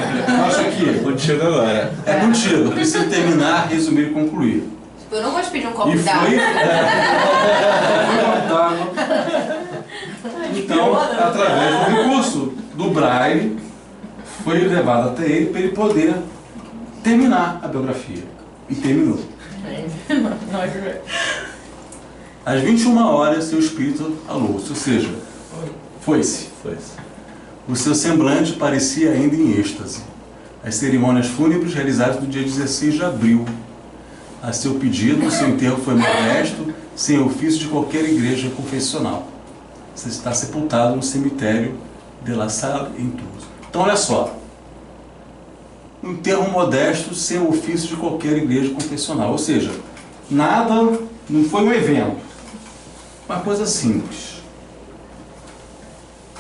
acha aqui.
Contigo agora.
É contigo, preciso terminar, resumir e concluir.
Eu não vou te pedir um copo
E
d'água.
foi contado. Então, através do recurso do Braille, foi levado até ele para ele poder terminar a biografia. E terminou. Às 21 horas, seu espírito alou-se, ou seja, foi-se. O seu semblante parecia ainda em êxtase. As cerimônias fúnebres realizadas no dia 16 de abril. A seu pedido, seu enterro foi modesto, sem ofício de qualquer igreja confessional. Você está sepultado no cemitério de La Salle em Tours. Então, olha só. Um enterro modesto, sem ofício de qualquer igreja confessional. Ou seja, nada, não foi um evento. Uma coisa simples.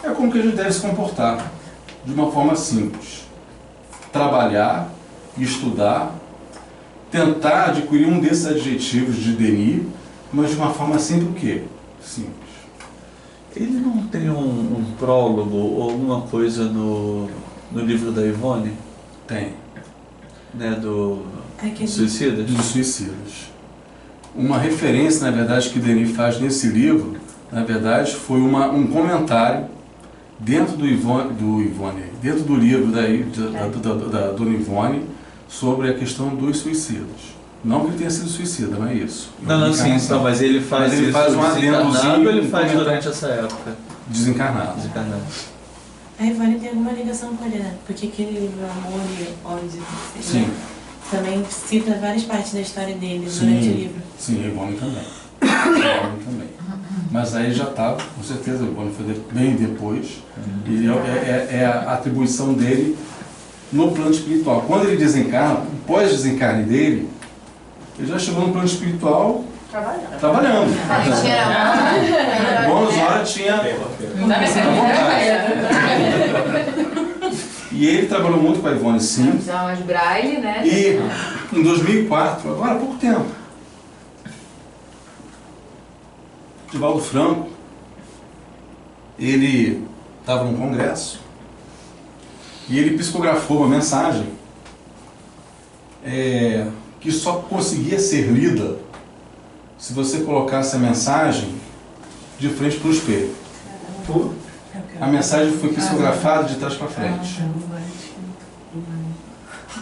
É como que a gente deve se comportar, de uma forma simples. Trabalhar, estudar, tentar adquirir um desses adjetivos de Denis, mas de uma forma sempre o quê? Simples.
Ele não tem um prólogo ou alguma coisa no livro da Ivone?
Tem.
Né, do
Aquele...
Suicidas?
Dos suicidas. Uma referência, na verdade, que Denis faz nesse livro, na verdade, foi um comentário dentro do Ivone, dentro do livro da Dona Ivone, sobre a questão dos suicidas. Não que ele tenha sido suicida, não é isso.
Não, sim, mas ele faz
ele
isso
faz um
desencarnado
adendozinho,
ou ele faz
um
durante essa época?
Desencarnado.
Desencarnado.
A Ivone tem alguma ligação com ele, né? Porque aquele livro Amor e Ódio,
Sim.
né? Também cita várias partes da história dele
Sim,
durante o livro.
sim, Ivone também. Ivone também. Mas aí já estava, com certeza, Ivone foi bem depois. E é a atribuição dele no plano espiritual. Quando ele desencarna, o pós-desencarne dele, ele já chegou no plano espiritual trabalhando.
Ele tinha
Bônus hora tinha E ele trabalhou muito com a Ivone, sim.
Usava de braille, né?
E em 2004, agora há pouco tempo, Divaldo Franco, ele estava num congresso e ele psicografou uma mensagem que só conseguia ser lida se você colocasse a mensagem de frente para o espelho. A mensagem foi psicografada de trás para frente.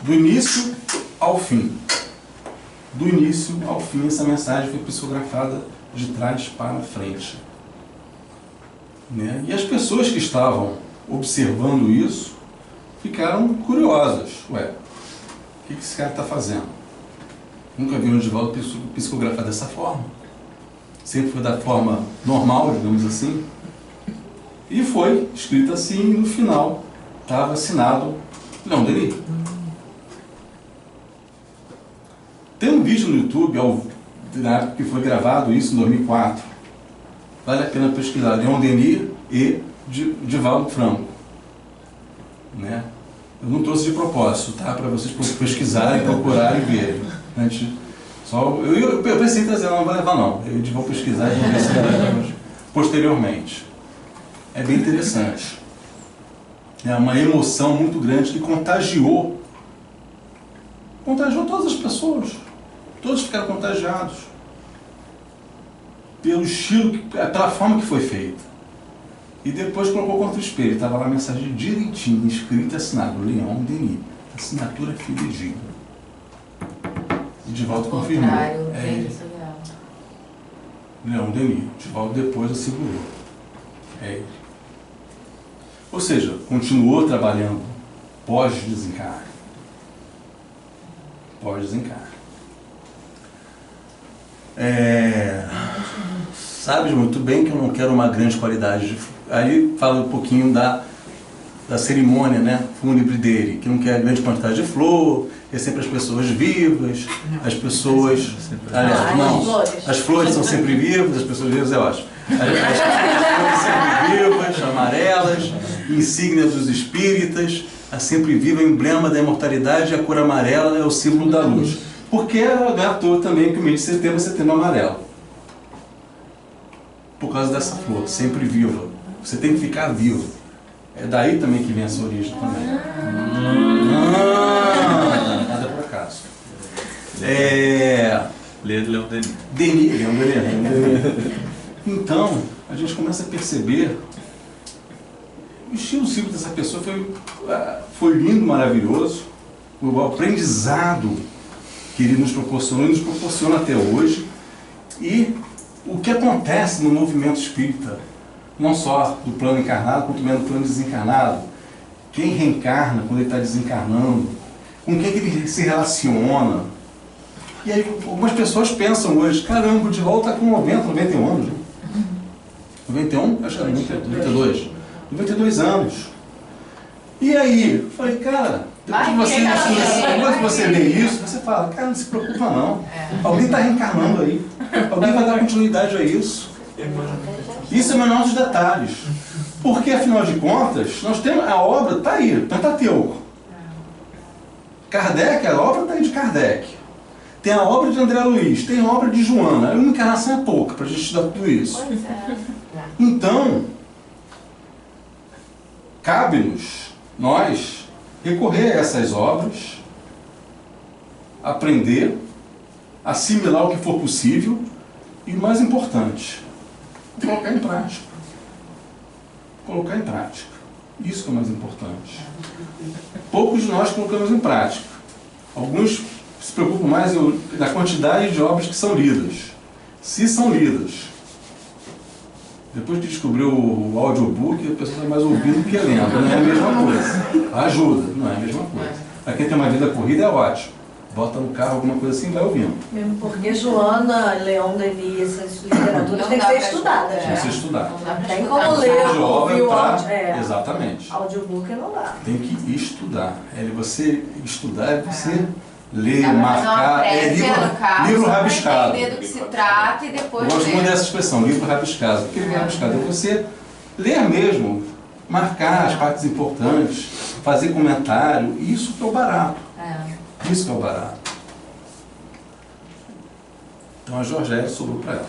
Do início ao fim. Do início ao fim, essa mensagem foi psicografada de trás para frente. Né? E as pessoas que estavam observando isso ficaram curiosas. Ué, o que esse cara está fazendo? Nunca vi um Divaldo psicografar dessa forma. Sempre foi da forma normal, digamos assim. E foi escrito assim, e no final estava assinado Leon Denis. Tem um vídeo no YouTube, na época que foi gravado isso, em 2004. Vale a pena pesquisar, Leon Denis e Divaldo Franco. Né? Eu não trouxe de propósito, tá? Para vocês pesquisarem, procurarem e verem. Eu pensei em trazer, não vou levar não. Eles vão pesquisar e vão ver se posteriormente. É bem interessante. É uma emoção muito grande que contagiou todas as pessoas. Todos ficaram contagiados. pelo estilo, pela forma que foi feita. E depois colocou contra o espelho. Estava lá a mensagem direitinho, escrita e assinada, Leon Denis. Assinatura fidedigna. E Divaldo confirmou. Leon Denis. Divaldo depois assegurou. É ele. Ou seja, continuou trabalhando pós-desencarne. Pós-desencarne. Sabes muito bem que eu não quero uma grande qualidade. Aí fala um pouquinho da cerimônia, né, fúnebre dele, que não quer grande quantidade de flor, é sempre as pessoas vivas, as pessoas... Aliás, não, as flores são sempre vivas, as pessoas vivas é ótimo. As flores sempre vivas, amarelas, insígnia dos espíritas, a sempre viva, emblema da imortalidade, e a cor amarela é o símbolo da luz. Porque não é à toa também que o mês de setembro amarelo. Por causa dessa flor, sempre viva. Você tem que ficar vivo. É daí também que vem essa origem também. Nada por acaso.
Leon Denis.
Leon Denis. Então, a gente começa a perceber o estilo cívico dessa pessoa foi lindo, maravilhoso. O aprendizado que ele nos proporcionou e nos proporciona até hoje. E o que acontece no movimento espírita, não só do plano encarnado, quanto também do plano desencarnado. Quem reencarna quando ele está desencarnando, com quem que ele se relaciona. E aí algumas pessoas pensam hoje, caramba, o Divaldo está com 91 anos. Né? 91? Acho que era 92. 92 anos. E aí, eu falei, cara, depois que você lê isso, você fala, cara, não se preocupa não. Alguém está reencarnando aí. Alguém vai dar continuidade a isso. Isso é o menor dos detalhes. Porque, afinal de contas, nós temos a obra, está aí, Pentateuco. Kardec, a obra está aí de Kardec. Tem a obra de André Luiz, tem a obra de Joana. Uma encarnação é pouca para a gente estudar tudo isso. Então, cabe-nos, nós, recorrer a essas obras, aprender, assimilar o que for possível e, o mais importante, colocar em prática. Colocar em prática. Isso que é o mais importante. Poucos de nós colocamos em prática. Alguns se preocupam mais da quantidade de obras que são lidas. Se são lidas. Depois que descobriu o audiobook, a pessoa está mais ouvindo do que lendo. Não é a mesma coisa. Ajuda, não é a mesma coisa. Para quem tem uma vida corrida é ótimo. Bota no carro, alguma coisa assim, vai ouvindo.
Mesmo porque Joana, Leon Denis, essas literaturas têm que ser estudadas.
Tem que ser estudado.
Não tem como ler, ouvir o áudio.
Exatamente.
Audiobook não dá.
Tem que estudar. Você estudar, você ler, marcar. Livro rabiscado.
Entender do que se trata e depois.
Eu gosto muito dessa expressão, livro rabiscado. O que é livro rabiscado? É você ler mesmo, marcar as partes importantes, fazer comentário. Isso que é o barato. Isso que é o barato. Então a Georgette sobrou para ela.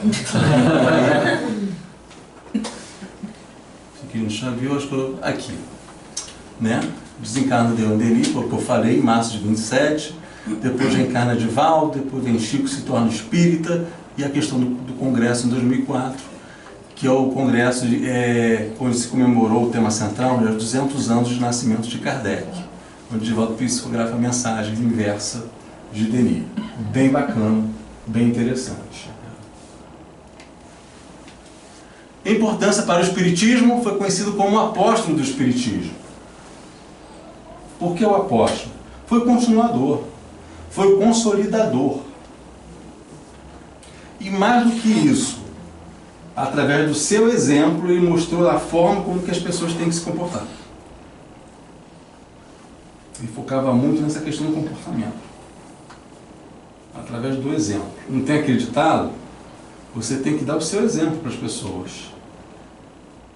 Fiquei no chavio, acho que eu... Aqui. Né? Desencarna de Leon Denis, que eu falei, em março de 27. Depois reencarna Divaldo, depois vem Chico, se torna espírita. E a questão do congresso em 2004, que é o congresso onde se comemorou o tema central, os 200 anos de nascimento de Kardec. Onde Divaldo psicografa a mensagem inversa de Denis. Bem bacana, bem interessante. A importância para o Espiritismo, foi conhecido como o apóstolo do Espiritismo. Por que o apóstolo? Foi continuador, foi consolidador. E mais do que isso, através do seu exemplo, ele mostrou a forma como que as pessoas têm que se comportar. Ele focava muito nessa questão do comportamento. Através do exemplo. Não tem acreditado? Você tem que dar o seu exemplo para as pessoas.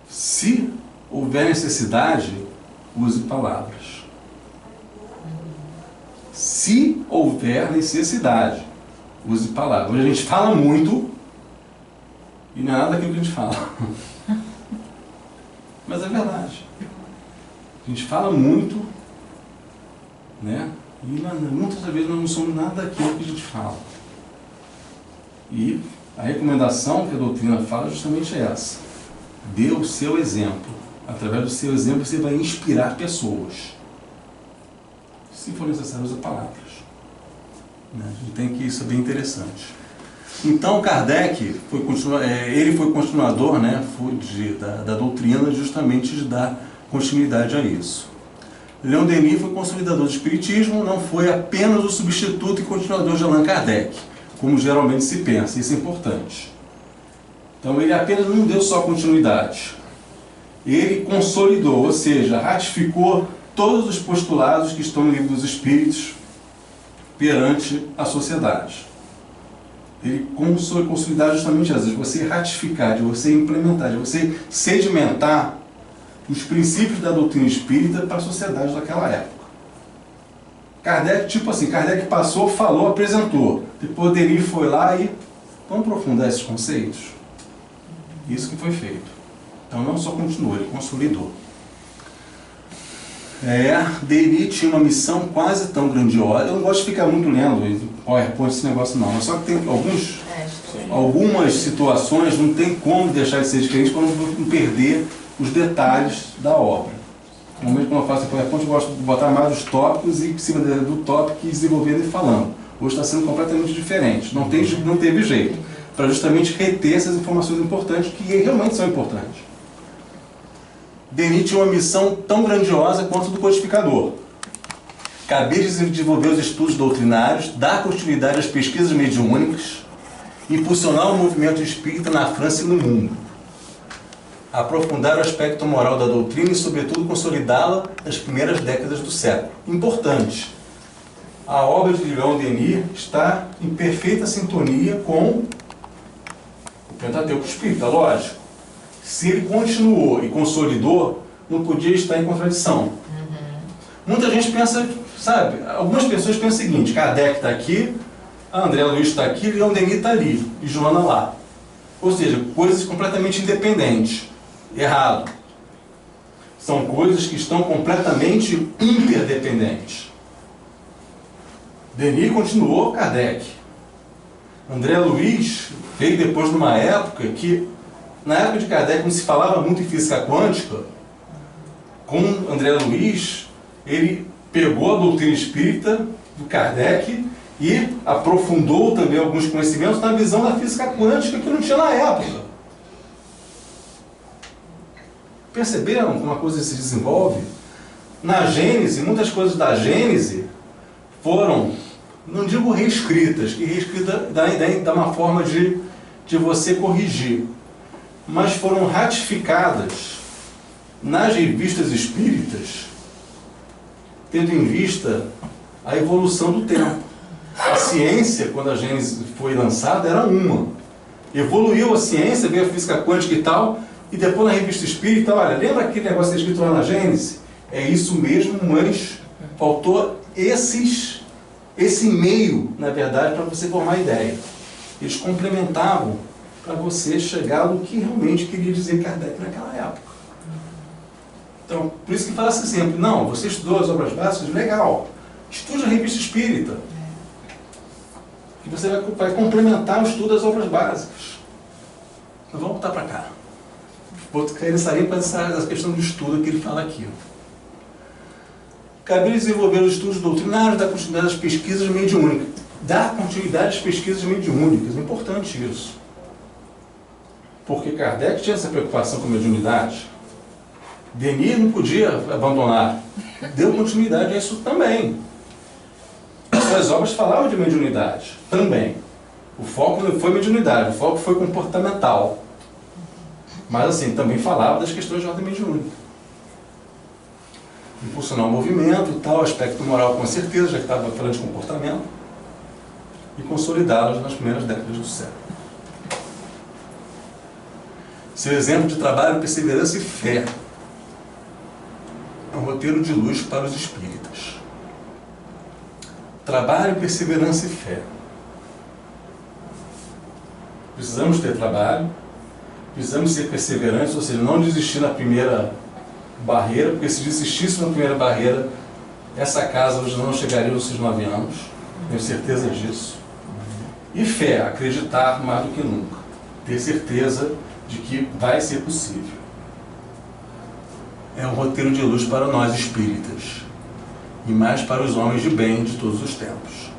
Se houver necessidade, use palavras. Se houver necessidade, use palavras. Hoje a gente fala muito e não é nada daquilo que a gente fala. Mas é verdade. A gente fala muito, né? E muitas vezes nós não somos nada daquilo que a gente fala. E A recomendação que a doutrina fala é justamente essa. Dê o seu exemplo. Através do seu exemplo você vai inspirar pessoas. Se for necessário, usar palavras. Né? A gente tem que isso é bem interessante. Então Kardec ele foi continuador, né, da doutrina, justamente de dar continuidade a isso. Leon Denis foi consolidador do Espiritismo, não foi apenas o substituto e continuador de Allan Kardec, como geralmente se pensa, isso é importante. Então ele apenas não deu só continuidade, ele consolidou, ou seja, ratificou todos os postulados que estão no Livro dos Espíritos perante a sociedade. Ele consolidar justamente às vezes, você ratificar, de você implementar, de você sedimentar os princípios da doutrina espírita para a sociedade daquela época. Kardec, tipo assim, Kardec passou, falou, apresentou. Depois Denis foi lá e vamos aprofundar esses conceitos. Isso que foi feito. Então não só continuou, ele consolidou. Denis tinha uma missão quase tão grandiosa. Eu não gosto de ficar muito lendo PowerPoint esse negócio não, mas só que tem algumas situações não tem como deixar de ser diferente para não perder os detalhes da obra. Normalmente quando eu faço PowerPoint eu gosto de botar mais os tópicos e em cima do tópico e desenvolvendo e falando. Hoje está sendo completamente diferente, não teve jeito, para justamente reter essas informações importantes que realmente são importantes. Denis tinha uma missão tão grandiosa quanto a do codificador. Cabia desenvolver os estudos doutrinários, dar continuidade às pesquisas mediúnicas, impulsionar o movimento espírita na França e no mundo, aprofundar o aspecto moral da doutrina e, sobretudo, consolidá-la nas primeiras décadas do século. Importante, a obra de Leon Denis está em perfeita sintonia com o Pentateuco Espírita, lógico. Se ele continuou e consolidou, não podia estar em contradição. Muita gente pensa, sabe, algumas pessoas pensam o seguinte: Kardec está aqui, André Luiz está aqui, Leon Denis está ali, e Joana lá. Ou seja, coisas completamente independentes. Errado. São coisas que estão completamente interdependentes. Denis continuou Kardec. André Luiz veio depois de uma época que, na época de Kardec, não se falava muito em física quântica. Com André Luiz, ele pegou a doutrina espírita do Kardec e aprofundou também alguns conhecimentos na visão da física quântica que não tinha na época. Perceberam como a coisa se desenvolve? Na Gênese, muitas coisas da Gênese foram, não digo reescritas, que reescrita dá uma forma de você corrigir, mas foram ratificadas nas revistas espíritas, tendo em vista a evolução do tempo. A ciência, quando a Gênese foi lançada, era uma. Evoluiu a ciência, veio a física quântica e tal, e depois na revista espírita, olha, lembra aquele negócio escrito lá na Gênese? É isso mesmo, mas faltou esse meio, na verdade, para você formar ideia. Eles complementavam para você chegar no que realmente queria dizer Kardec naquela época. Então, por isso que fala esse exemplo. Não, você estudou as obras básicas, legal. Estude a revista espírita. Que você vai complementar o estudo das obras básicas. Então vamos voltar para cá. Vou cair nessa linha para essa questão do estudo que ele fala aqui. Cabia desenvolver os estudos doutrinários, dar continuidade às pesquisas mediúnicas. Dar continuidade às pesquisas mediúnicas. É importante isso. Porque Kardec tinha essa preocupação com a mediunidade. Denis não podia abandonar. Deu continuidade a isso também. As suas obras falavam de mediunidade também. O foco não foi mediunidade, o foco foi comportamental. Mas assim, também falava das questões de ordem mediúnica. Impulsionar o movimento, tal, aspecto moral com certeza, já que estava falando de comportamento, e consolidá-los nas primeiras décadas do século. Seu exemplo de trabalho, perseverança e fé é um roteiro de luz para os espíritas. Trabalho, perseverança e fé. Precisamos ter trabalho, precisamos ser perseverantes, ou seja, não desistir na primeira barreira, porque se desistisse na primeira barreira, essa casa hoje não chegaria aos seus 9 anos, tenho certeza disso. E fé, acreditar mais do que nunca. Ter certeza de que vai ser possível. É um roteiro de luz para nós espíritas. E mais para os homens de bem de todos os tempos.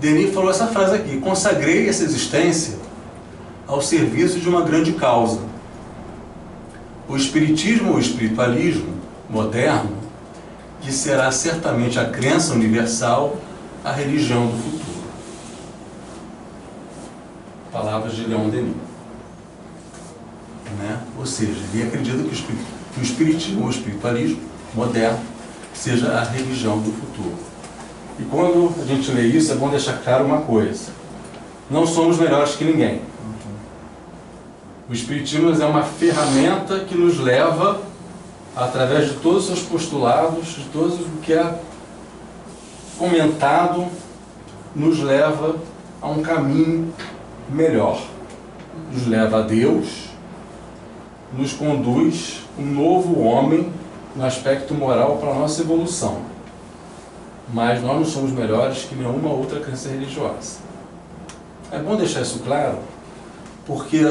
Denis falou essa frase aqui: consagrei essa existência ao serviço de uma grande causa. O espiritismo ou espiritualismo moderno, que será certamente a crença universal, a religião do futuro. Palavras de Leon Denis. Né? Ou seja, ele acredita que o espiritismo ou espiritualismo moderno seja a religião do futuro. E quando a gente lê isso, é bom deixar claro uma coisa: não somos melhores que ninguém. O espiritismo é uma ferramenta que nos leva, através de todos os seus postulados, de todo o que é comentado, nos leva a um caminho melhor. Nos leva a Deus, nos conduz um novo homem no aspecto moral para a nossa evolução. Mas nós não somos melhores que nenhuma outra crença religiosa. É bom deixar isso claro, porque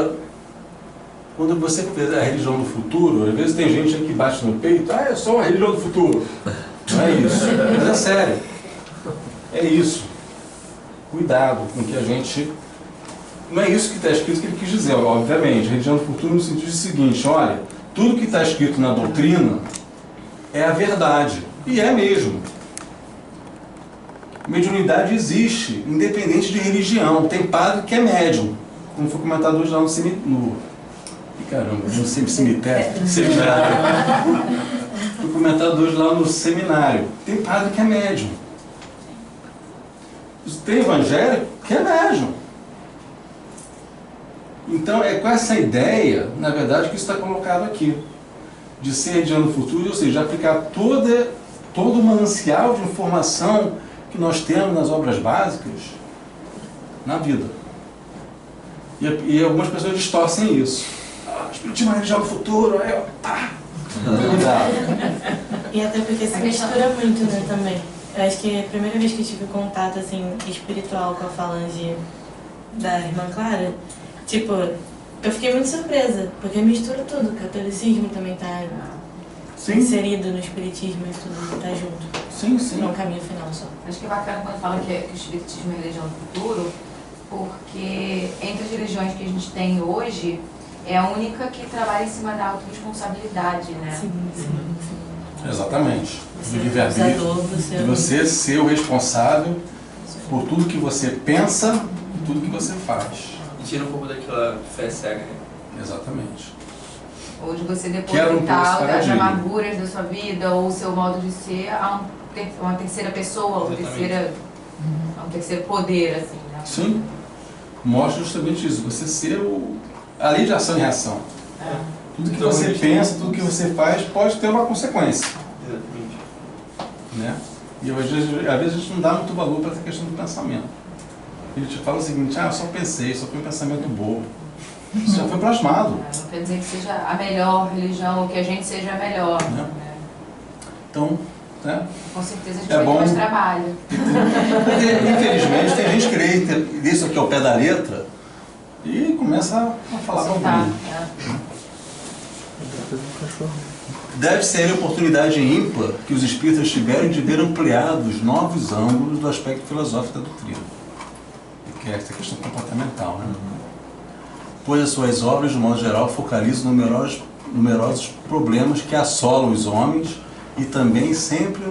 quando você vê a religião do futuro, às vezes tem gente que bate no peito: ah, é só a religião do futuro. Não é isso. Mas é sério. É isso. Cuidado com que a gente... Não é isso que está escrito que ele quis dizer, obviamente. A religião do futuro no sentido seguinte: olha, tudo que está escrito na doutrina é a verdade. E é mesmo. Mediunidade existe, independente de religião. Tem padre que é médium, como foi comentado hoje lá no cemitério. Caramba, no cemitério. Seminário. Foi comentado hoje lá no seminário. Tem padre que é médium. Tem evangélico que é médium. Então é com essa ideia, na verdade, que isso está colocado aqui. De ser religião no futuro, ou seja, aplicar todo o manancial de informação que nós temos nas obras básicas na vida. E algumas pessoas distorcem isso. Espiritismo é religião no futuro, aí ó, pá!
E até porque se mistura muito, né, também. Eu acho que a primeira vez que eu tive contato, assim, espiritual com a falange da irmã Clara, tipo, eu fiquei muito surpresa, porque mistura tudo. O catolicismo também está inserido no espiritismo e tudo está junto.
Sim, sim.
No caminho final só.
Acho que é bacana quando fala que o espiritismo é religião do futuro, porque entre as religiões que a gente tem hoje, é a única que trabalha em cima da autorresponsabilidade, né?
Sim, sim, sim.
Exatamente.
Você
Do livre-arbítrio, de você
seu...
ser o responsável por tudo que você pensa e tudo que você faz.
E tira um pouco daquela fé cega, né?
Exatamente.
Ou de você
Quero um
depositar
pouco
as
esse paradigma.
amarguras da sua vida ou o seu modo de ser a uma terceira pessoa, a um terceiro poder, assim, né?
Sim. Mostra justamente isso. Você ser a lei de ação e reação. Tudo que
Então,
você pensa, tudo que você faz pode ter uma consequência.
Exatamente.
Né? E às vezes a gente não dá muito valor para essa questão do pensamento. A gente fala o seguinte: ah, eu só pensei, só foi um pensamento bobo. Isso já foi plasmado.
Não quer dizer que seja a melhor religião ou que a gente seja a melhor.
Né?
Né?
Então, né?
Com certeza a gente
É
vai
bom.
ter mais trabalho.
Infelizmente tem gente que crê isso aqui ao pé da letra e começa a falar com
Tá,
alguém. Deve ser a oportunidade ímpar que os espíritas tiveram de ver ampliados novos ângulos do aspecto filosófico da doutrina, que é essa questão comportamental, né? Pois as suas obras, de modo geral, focalizam numerosos problemas que assolam os homens e também sempre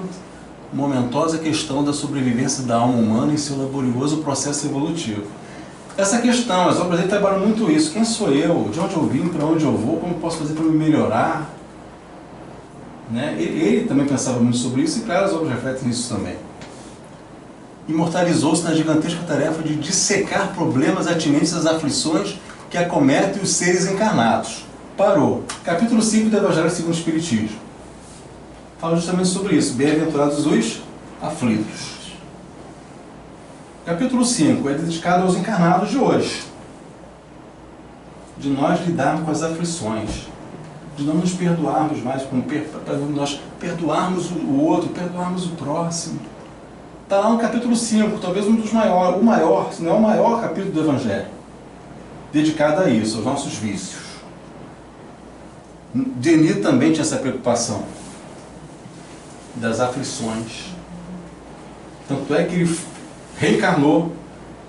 momentosa questão da sobrevivência da alma humana em seu laborioso processo evolutivo. Essa questão, as obras dele trabalham muito isso. Quem sou eu? De onde eu vim? Para onde eu vou? Como posso fazer para me melhorar? Né? Ele também pensava muito sobre isso e, claro, as obras refletem isso também. Imortalizou-se na gigantesca tarefa de dissecar problemas atinentes às aflições que acometem os seres encarnados. Parou. Capítulo 5 do Evangelho segundo o Espiritismo. Fala justamente sobre isso. Bem-aventurados os aflitos. Capítulo 5 é dedicado aos encarnados de hoje. De nós lidarmos com as aflições. De não nos perdoarmos mais, para nós perdoarmos o outro, perdoarmos o próximo. Está lá no capítulo 5, talvez um dos maiores, o maior, se não é o maior capítulo do Evangelho, dedicado a isso, aos nossos vícios. Denis também tinha essa preocupação das aflições. Tanto é que ele reencarnou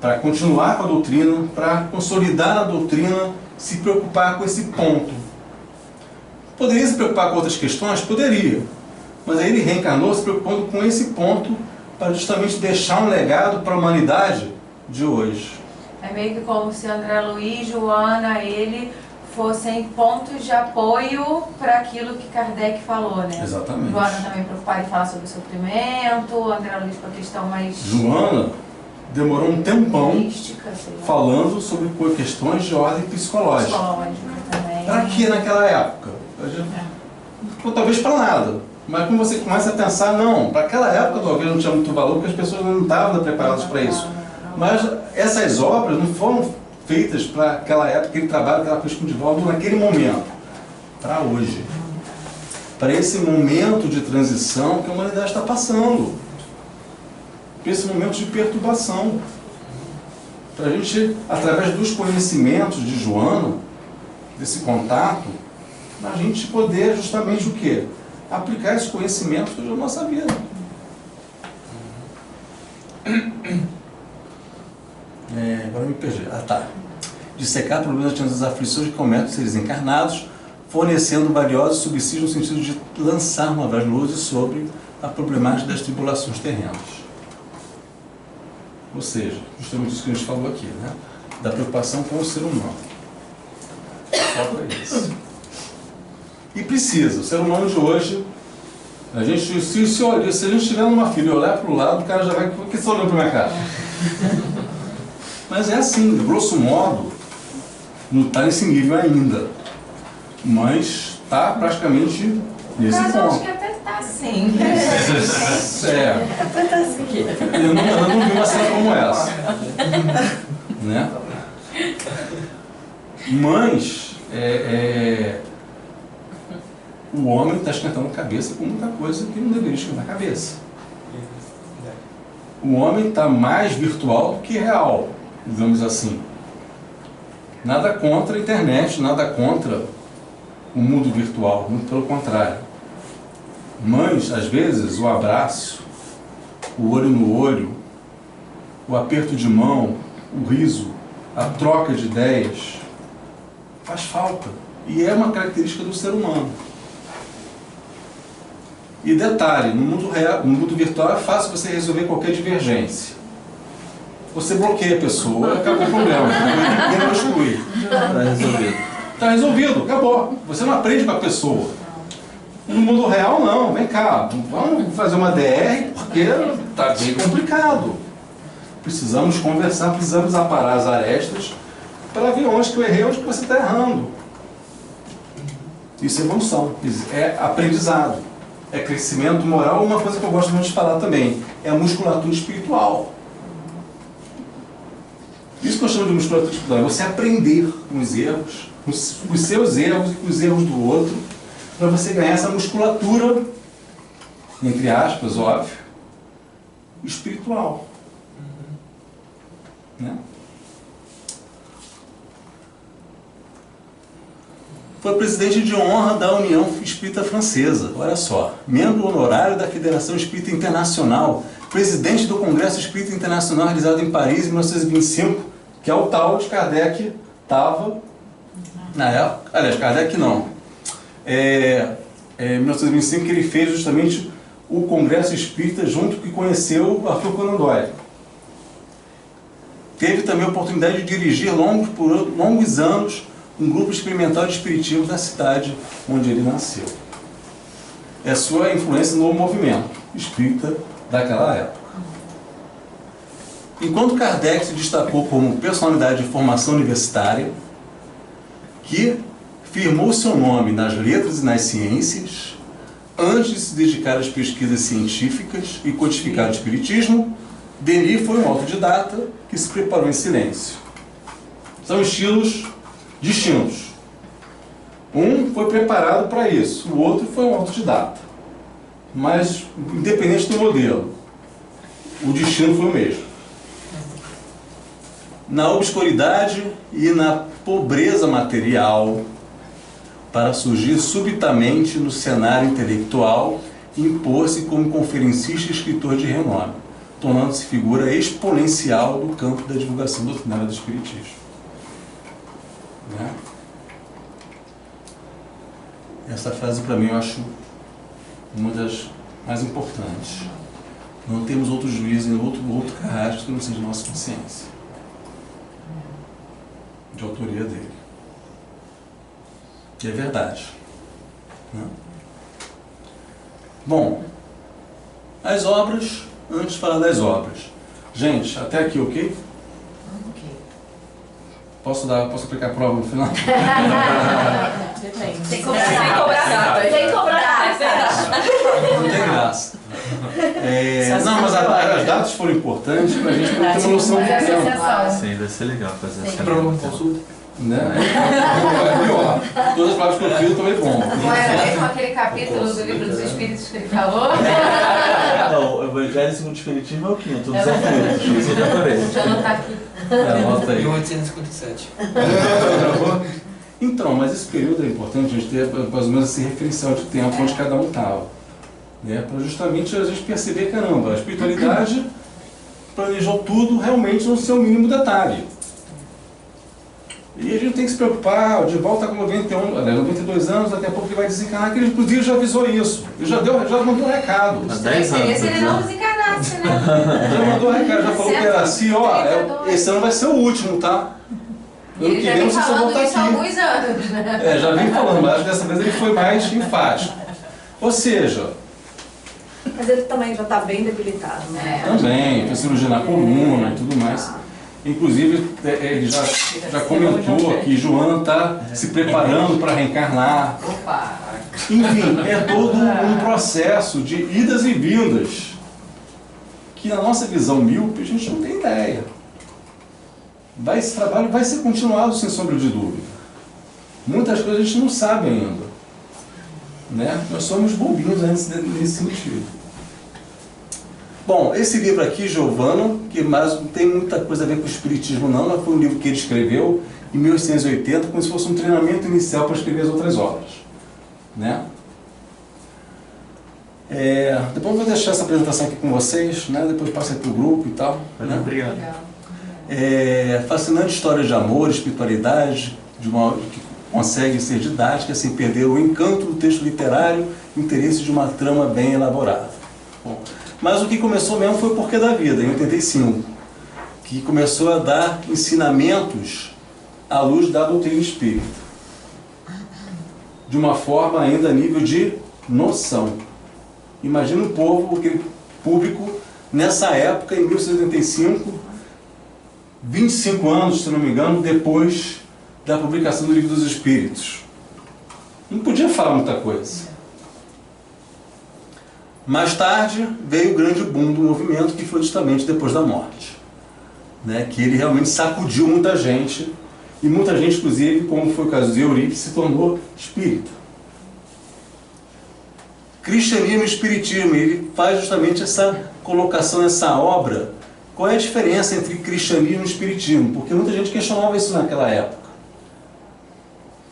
para continuar com a doutrina, para consolidar a doutrina, se preocupar com esse ponto. Poderia se preocupar com outras questões? Poderia. Mas aí ele reencarnou se preocupando com esse ponto para justamente deixar um legado para a humanidade de hoje.
É meio que como se André Luiz, Joana, ele fossem pontos de apoio para aquilo que Kardec falou, né?
Exatamente.
Joana também preocupada em falar sobre o sofrimento, André Luiz com a questão mais
Joana demorou um tempão
mística, sei lá.
falando sobre questões de ordem psicológica.
Psicológica também.
Para que naquela época? Talvez para nada. Mas quando você começa a pensar, não, para aquela época talvez não tinha muito valor, porque as pessoas não estavam preparadas para isso. Mas essas obras não foram feitas para aquela época, aquele trabalho que ela fez com o Divaldo naquele momento. Para hoje. Para esse momento de transição que a humanidade está passando. Para esse momento de perturbação. Para a gente, através dos conhecimentos de Joana, desse contato, a gente poder justamente o quê? Aplicar esses conhecimentos na nossa vida. Agora me perdi. Dissecar problemas diante das aflições que cometem os seres encarnados, fornecendo valiosos subsídios no sentido de lançar uma voz de luz sobre a problemática das tribulações terrenas. Ou seja, justamente isso que a gente falou aqui, né? Da preocupação com o ser humano. Falta isso. E precisa, o ser humano de hoje, a gente, se a gente estiver numa fila e olhar para o lado, o cara já vai, por que você está olhando para minha cara? Mas é assim, grosso modo, não está nesse nível ainda, mas está praticamente nesse
Mas eu acho
ponto.
que até tá sim.
Eu não vi uma cena como essa. Né? Mas, o homem está esquentando a cabeça com muita coisa que não deveria esquentar a cabeça. O homem está mais virtual do que real, digamos assim. Nada contra a internet, nada contra o mundo virtual, muito pelo contrário. Mas, às vezes, o abraço, o olho no olho, o aperto de mão, o riso, a troca de ideias, faz falta. E é uma característica do ser humano. E detalhe, no mundo real, no mundo virtual é fácil você resolver qualquer divergência. Você bloqueia a pessoa, acabou o problema. Ninguém vai excluir.
Está resolvido.
Está resolvido, acabou. Você não aprende com a pessoa. No mundo real, não. Vem cá, vamos fazer uma DR, porque está bem complicado. Precisamos conversar, precisamos aparar as arestas para ver onde que eu errei, onde que você está errando. Isso é evolução, é aprendizado. É crescimento moral. Uma coisa que eu gosto muito de falar também é a musculatura espiritual. Isso que eu chamo de musculatura espiritual é você aprender com os erros, com os seus erros e com os erros do outro, para você ganhar essa musculatura, entre aspas, óbvio, espiritual. Né? Foi presidente de honra da União Espírita Francesa, olha só, membro honorário da Federação Espírita Internacional, presidente do Congresso Espírita Internacional realizado em Paris em 1925, que é o tal de Kardec estava na época, aliás, Kardec não, em 1925 que ele fez justamente o Congresso Espírita junto que conheceu Arthur Conan Doyle. Teve também a oportunidade de dirigir por longos anos um grupo experimental de espiritismo na cidade onde ele nasceu. É sua influência no movimento espírita daquela época. Enquanto Kardec se destacou como personalidade de formação universitária, que firmou seu nome nas letras e nas ciências, antes de se dedicar às pesquisas científicas e codificar o espiritismo, Denis foi um autodidata que se preparou em silêncio. São estilos distintos. Um foi preparado para isso, o outro foi um autodidata. Mas, independente do modelo, o destino foi o mesmo. Na obscuridade e na pobreza material, para surgir subitamente no cenário intelectual e impor-se como conferencista e escritor de renome, tornando-se figura exponencial do campo da divulgação doutrinária do Espiritismo. Né? Essa frase, para mim, eu acho uma das mais importantes. Não temos outro juízo em outro carrasco que não seja nossa consciência. De autoria dele. E é verdade. Né? Bom, as obras, antes de falar das obras. Gente, até aqui, ok? Posso aplicar a prova no final?
Depende.
Tem que cobrar. Tem que cobrar.
Não tem graça. Não, mas as datas foram importantes para a gente ter uma noção do tempo.
Sim, vai ser legal fazer essa
Prova consulta.
Né? É pior. Todas as palavras que eu fiz também bom.
Não era mesmo aquele capítulo do livro dos Espíritos que ele falou?
Não, o Evangelho segundo o Espiritismo é o quinto, dos aflitos. Isso eu já falei.
Deixa eu anotar aqui.
Anota aí.
1857.
Então, mas esse período é importante a gente ter mais ou menos esse referencial de tempo onde cada um estava. Né? Para justamente a gente perceber, caramba, a espiritualidade planejou tudo realmente no seu mínimo detalhe. E a gente tem que se preocupar, o Divaldo está com 92 anos, daqui a pouco ele vai desencarnar, que ele inclusive já avisou isso. Ele já mandou um recado.
Há 10 anos.
Se ele não desencarnasse, né?
Já mandou um recado, já falou que era assim, ó, esse ano vai ser o último, tá? Ano
Ele
que
já
vem
vem
vocês vão
falando
voltar
isso há
aqui.
alguns anos, né?
Já vem falando, mas dessa vez ele foi mais enfático. Ou seja,
Mas ele também já está bem debilitado, né?
também, fez cirurgia na coluna e tudo mais. Inclusive, ele já comentou que Joana está se preparando para reencarnar.
Opa!
Enfim, é todo um processo de idas e vindas que na nossa visão míope a gente não tem ideia. Esse trabalho vai ser continuado sem sombra de dúvida. Muitas coisas a gente não sabe ainda. Né? Nós somos bobinhos nesse sentido. Bom, esse livro aqui, Giovanna, que mais não tem muita coisa a ver com o Espiritismo não, mas foi um livro que ele escreveu em 1880, como se fosse um treinamento inicial para escrever as outras obras. Né? Depois eu vou deixar essa apresentação aqui com vocês, né? Depois passa para o grupo e tal. Né?
Obrigado.
Fascinante história de amor, espiritualidade, que consegue ser didática sem perder o encanto do texto literário, interesse de uma trama bem elaborada. Bom, mas o que começou mesmo foi o Porquê da Vida, em 85, que começou a dar ensinamentos à luz da doutrina espírita, de uma forma ainda a nível de noção. Imagina um povo, aquele público, nessa época, em 1985, 25 anos, se não me engano, depois da publicação do Livro dos Espíritos. Não podia falar muita coisa. Mais tarde veio o grande boom do movimento, que foi justamente depois da morte. Né? Que ele realmente sacudiu muita gente, e muita gente, inclusive, como foi o caso de Eurípides, se tornou espírita. Cristianismo e Espiritismo, ele faz justamente essa colocação nessa obra. Qual é a diferença entre cristianismo e espiritismo? Porque muita gente questionava isso naquela época.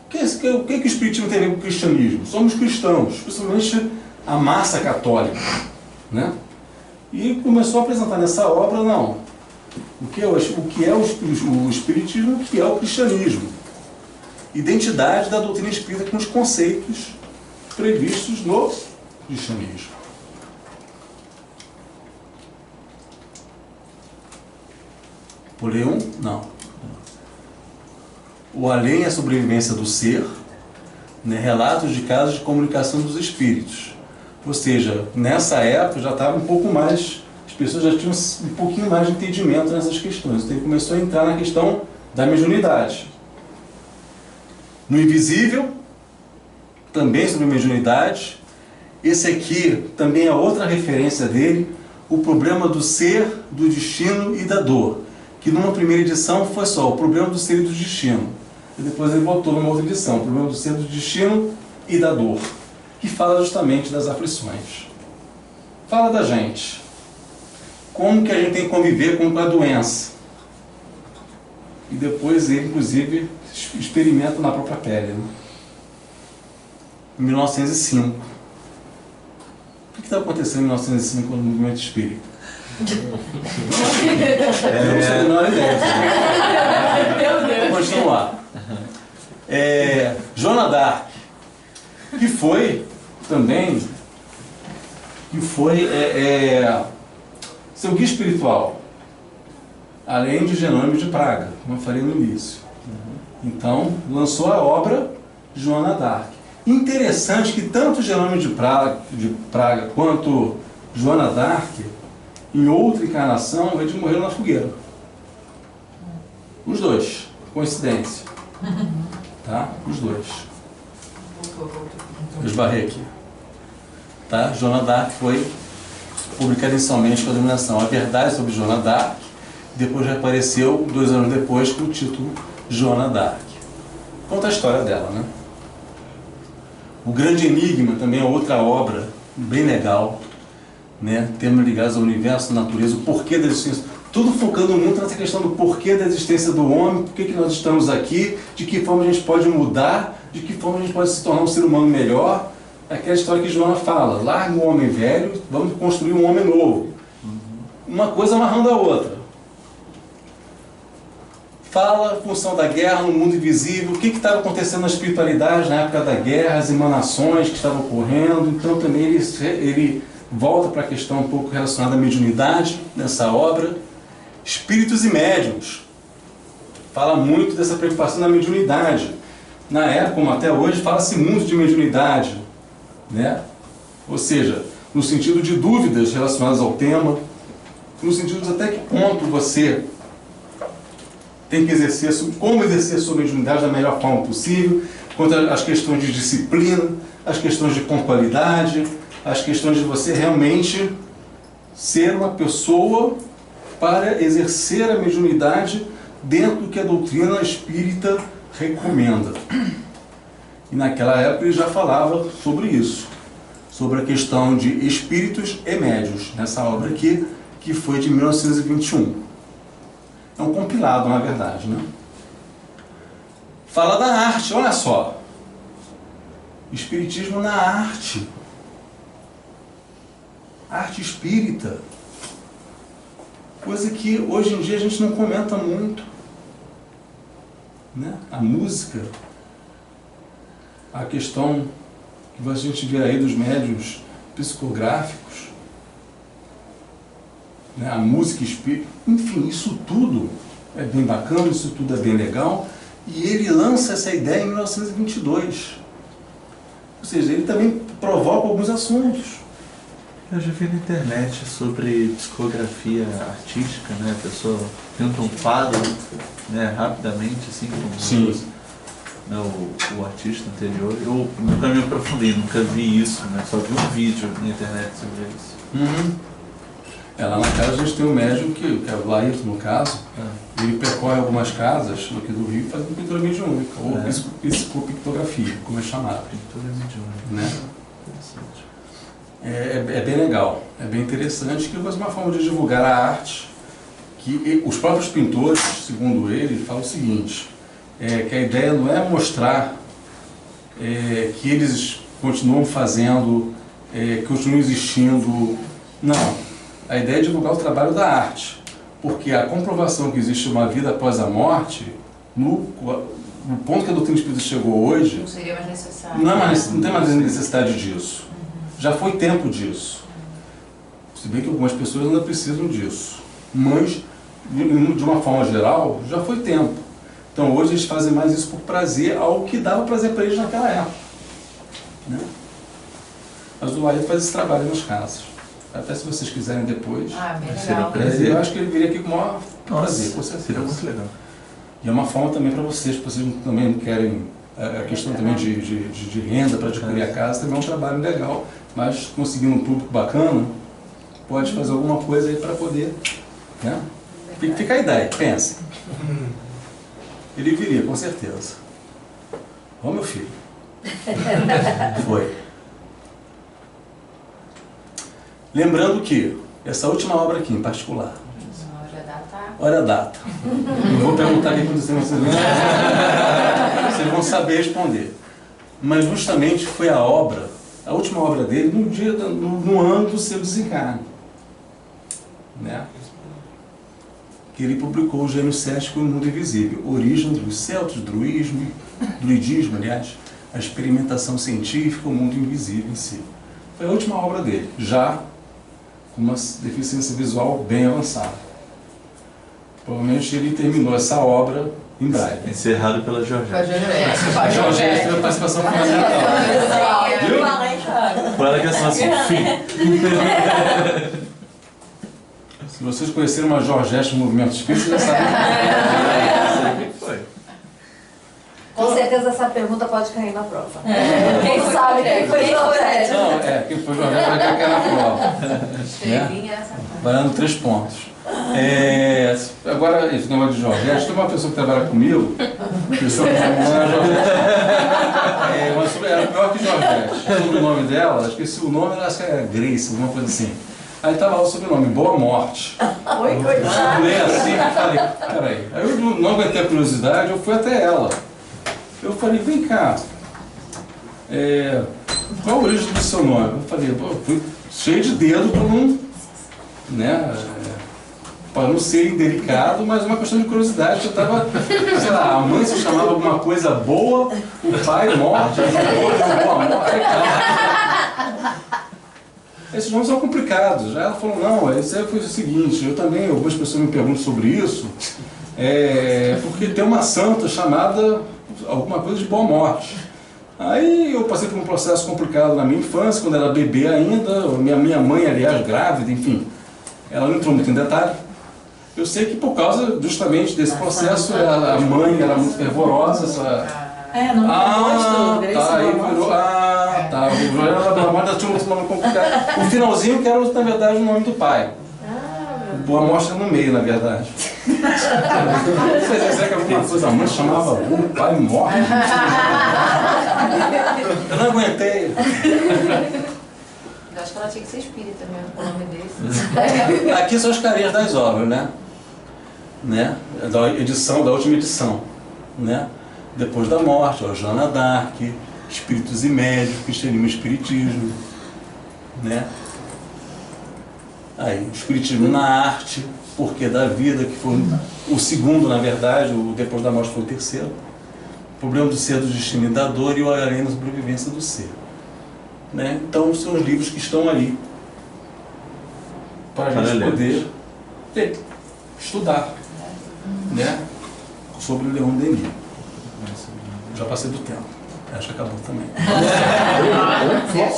O que o espiritismo tem a ver com o cristianismo? Somos cristãos, principalmente a massa católica. Né? E começou a apresentar nessa obra, não. O que é o espiritismo e o que é o cristianismo. Identidade da doutrina espírita com os conceitos previstos no cristianismo. Pulei um? Não. O além é a sobrevivência do ser, né? Relatos de casos de comunicação dos espíritos. Ou seja, nessa época já estava um pouco mais, as pessoas já tinham um pouquinho mais de entendimento nessas questões. Então ele começou a entrar na questão da mediunidade. No invisível, também sobre mediunidade. Esse aqui também é outra referência dele, o problema do ser, do destino e da dor. Que numa primeira edição foi só o problema do ser e do destino. E depois ele botou numa outra edição, o problema do ser, do destino e da dor. Que fala justamente das aflições. Fala da gente. como que a gente tem que conviver com a doença. E depois ele, inclusive, experimenta na própria pele. Né? Em 1905. O que estava acontecendo em 1905 no movimento espírita? Eu não sei a menor ideia. Vamos continuar. Joana d'Arc, que foi também seu guia espiritual, além de Jerônimo de Praga, como eu falei no início. Então, lançou a obra Joana d'Arc. Interessante que tanto Jerônimo de Praga quanto Joana d'Arc, em outra encarnação, eles morreram na fogueira. Os dois. Coincidência. Tá? Os dois. Eu esbarrei aqui. Tá? Joana d'Arc foi publicada inicialmente com a denominação A Verdade sobre Joana d'Arc, depois reapareceu 2 anos depois com o título Joana d'Arc. Conta a história dela, né? O Grande Enigma também é outra obra bem legal, né? Temas ligados ao universo, à natureza, o porquê da existência. Tudo focando muito nessa questão do porquê da existência do homem, por que nós estamos aqui, de que forma a gente pode mudar, de que forma a gente pode se tornar um ser humano melhor. Aquela história que Joana fala, larga o homem velho, vamos construir um homem novo. Uma coisa amarrando a outra. Fala a função da guerra no mundo invisível, o que estava acontecendo na espiritualidade na época da guerra, as emanações que estavam ocorrendo. Então também ele volta para a questão um pouco relacionada à mediunidade nessa obra. Espíritos e médiuns. Fala muito dessa preocupação na mediunidade. Na época, como até hoje, fala-se muito de mediunidade, né? Ou seja, no sentido de dúvidas relacionadas ao tema, no sentido de até que ponto você tem que exercer, como exercer a sua mediunidade da melhor forma possível, quanto às questões de disciplina, as questões de pontualidade, as questões de você realmente ser uma pessoa para exercer a mediunidade dentro do que a doutrina espírita recomenda. E naquela época ele já falava sobre isso, sobre a questão de espíritos e médiuns, nessa obra aqui, que foi de 1921. É um compilado, na verdade, né? Fala da arte, olha só. Espiritismo na arte. Arte espírita. Coisa que hoje em dia a gente não comenta muito. Né? A música, a questão que a gente vê aí dos médiuns psicográficos, né? A música espírita, enfim, isso tudo é bem bacana, isso tudo é bem legal, e ele lança essa ideia em 1922. Ou seja, ele também provoca alguns assuntos.
Eu já vi na internet sobre psicografia artística, né? A pessoa tenta um quadro, né, rapidamente, assim, como
Sim.
Né, o artista anterior. Eu nunca me aprofundei, nunca vi isso, né? Só vi um vídeo na internet sobre isso.
Lá na casa a gente tem um médium, que é o Laírton, no caso, ele percorre algumas casas aqui do Rio fazendo pintura mediúnica, ou psicopictografia, como é chamado.
Pintura mediúnica.
Né?
Interessante.
É bem legal, é bem interessante, que é uma forma de divulgar a arte, que os próprios pintores, segundo ele, falam o seguinte, que a ideia não é mostrar que eles continuam fazendo, que continuam existindo, não. A ideia é divulgar o trabalho da arte, porque a comprovação que existe uma vida após a morte, no ponto que a doutrina espírita chegou hoje,
Não seria mais necessário.
não tem mais necessidade disso. Já foi tempo disso. Se bem que algumas pessoas ainda precisam disso. Mas, de uma forma geral, já foi tempo. Então hoje eles fazem mais isso por prazer, algo que dava prazer para eles naquela época. Né? Mas o Laírton faz esse trabalho nas casas. Até se vocês quiserem depois.
Bem
Seria
legal.
um prazer.
Eu acho que ele viria aqui com o maior prazer, com certeza.
Seria muito legal.
E é uma forma também para vocês também não querem a questão também de renda para adquirir a casa, também é um trabalho legal, mas conseguindo um público bacana, pode fazer alguma coisa aí para poder, né? Fica a ideia, pense. Ele viria, com certeza. Ó, meu filho. Foi. Lembrando que essa última obra aqui em particular.
Olha
Olha
a data.
a data. Não vou perguntar o que aconteceu, vocês vão saber responder. Mas justamente foi a última obra dele no ano do seu desencarne. Né? Que ele publicou o Gênio Cético e o Mundo Invisível, origem dos celtos, druidismo, aliás, a experimentação científica, o mundo invisível em si. Foi a última obra dele, já com uma deficiência visual bem avançada. Provavelmente ele terminou essa obra em breve.
Encerrado pela Georgette.
A Georgette teve uma participação fundamental.
Por ela que é assim, fim.
Se vocês conhecerem uma Georgette no movimento espírita, já sabem.
Foi.
Com certeza essa pergunta pode cair na prova. Quem sabe quem foi Georgette?
Não, quem foi Georgette vai cair na prova.
Estrelinha essa parte.
Valendo 3 pontos. Agora, esse negócio de Georgette, tem uma pessoa que trabalha comigo, pessoa que não é Georgette. Era pior que Georgette. O sobrenome dela, esqueci o nome, acho que é Grace, alguma coisa assim. Aí estava lá o sobrenome, Boa Morte.
Oi,
Eu
coitado.
falei assim, eu falei, peraí. Aí eu não aguentei a curiosidade, eu fui até ela. Eu falei, vem cá, qual a origem do seu nome? Eu falei, pô, fui cheio de dedo para não, né, para não ser indelicado, mas uma questão de curiosidade. Eu estava, sei lá, a mãe se chamava alguma coisa boa, o pai morte, boa morte. Esses nomes são complicados. Aí ela falou, não, isso aí foi o seguinte, eu também, algumas pessoas me perguntam sobre isso, porque tem uma santa chamada alguma coisa de Boa Morte. Aí eu passei por um processo complicado na minha infância, quando era bebê ainda, minha mãe, aliás, grávida, enfim, ela não entrou muito em detalhe. Eu sei que por causa justamente desse processo, a mãe era muito fervorosa,
Não gosto,
tá, aí virou, tá, o Joel da Boa Morte tinha um nome complicado. O finalzinho que era, na verdade, o nome do pai. Boa Morte no meio, na verdade. Será que alguma coisa a mãe chamava o pai morre? Eu não aguentei.
Eu acho que ela tinha que ser espírita mesmo, com o nome desse.
Aqui são as carinhas das obras, né? Da última edição, né? Depois da morte, Joana d'Arc, Espíritos e Médios, Cristianismo e Espiritismo, né? Aí, o Espiritismo na Arte, Porquê da Vida, que foi o segundo, na verdade, o Depois da Morte foi o terceiro. O Problema do Ser, do Destino e da Dor e o Além da Sobrevivência do Ser. Né? Então, são os livros que estão ali para a gente poder estudar, né? Sobre o Leon Denis. Já passei do tempo. Acho que acabou também.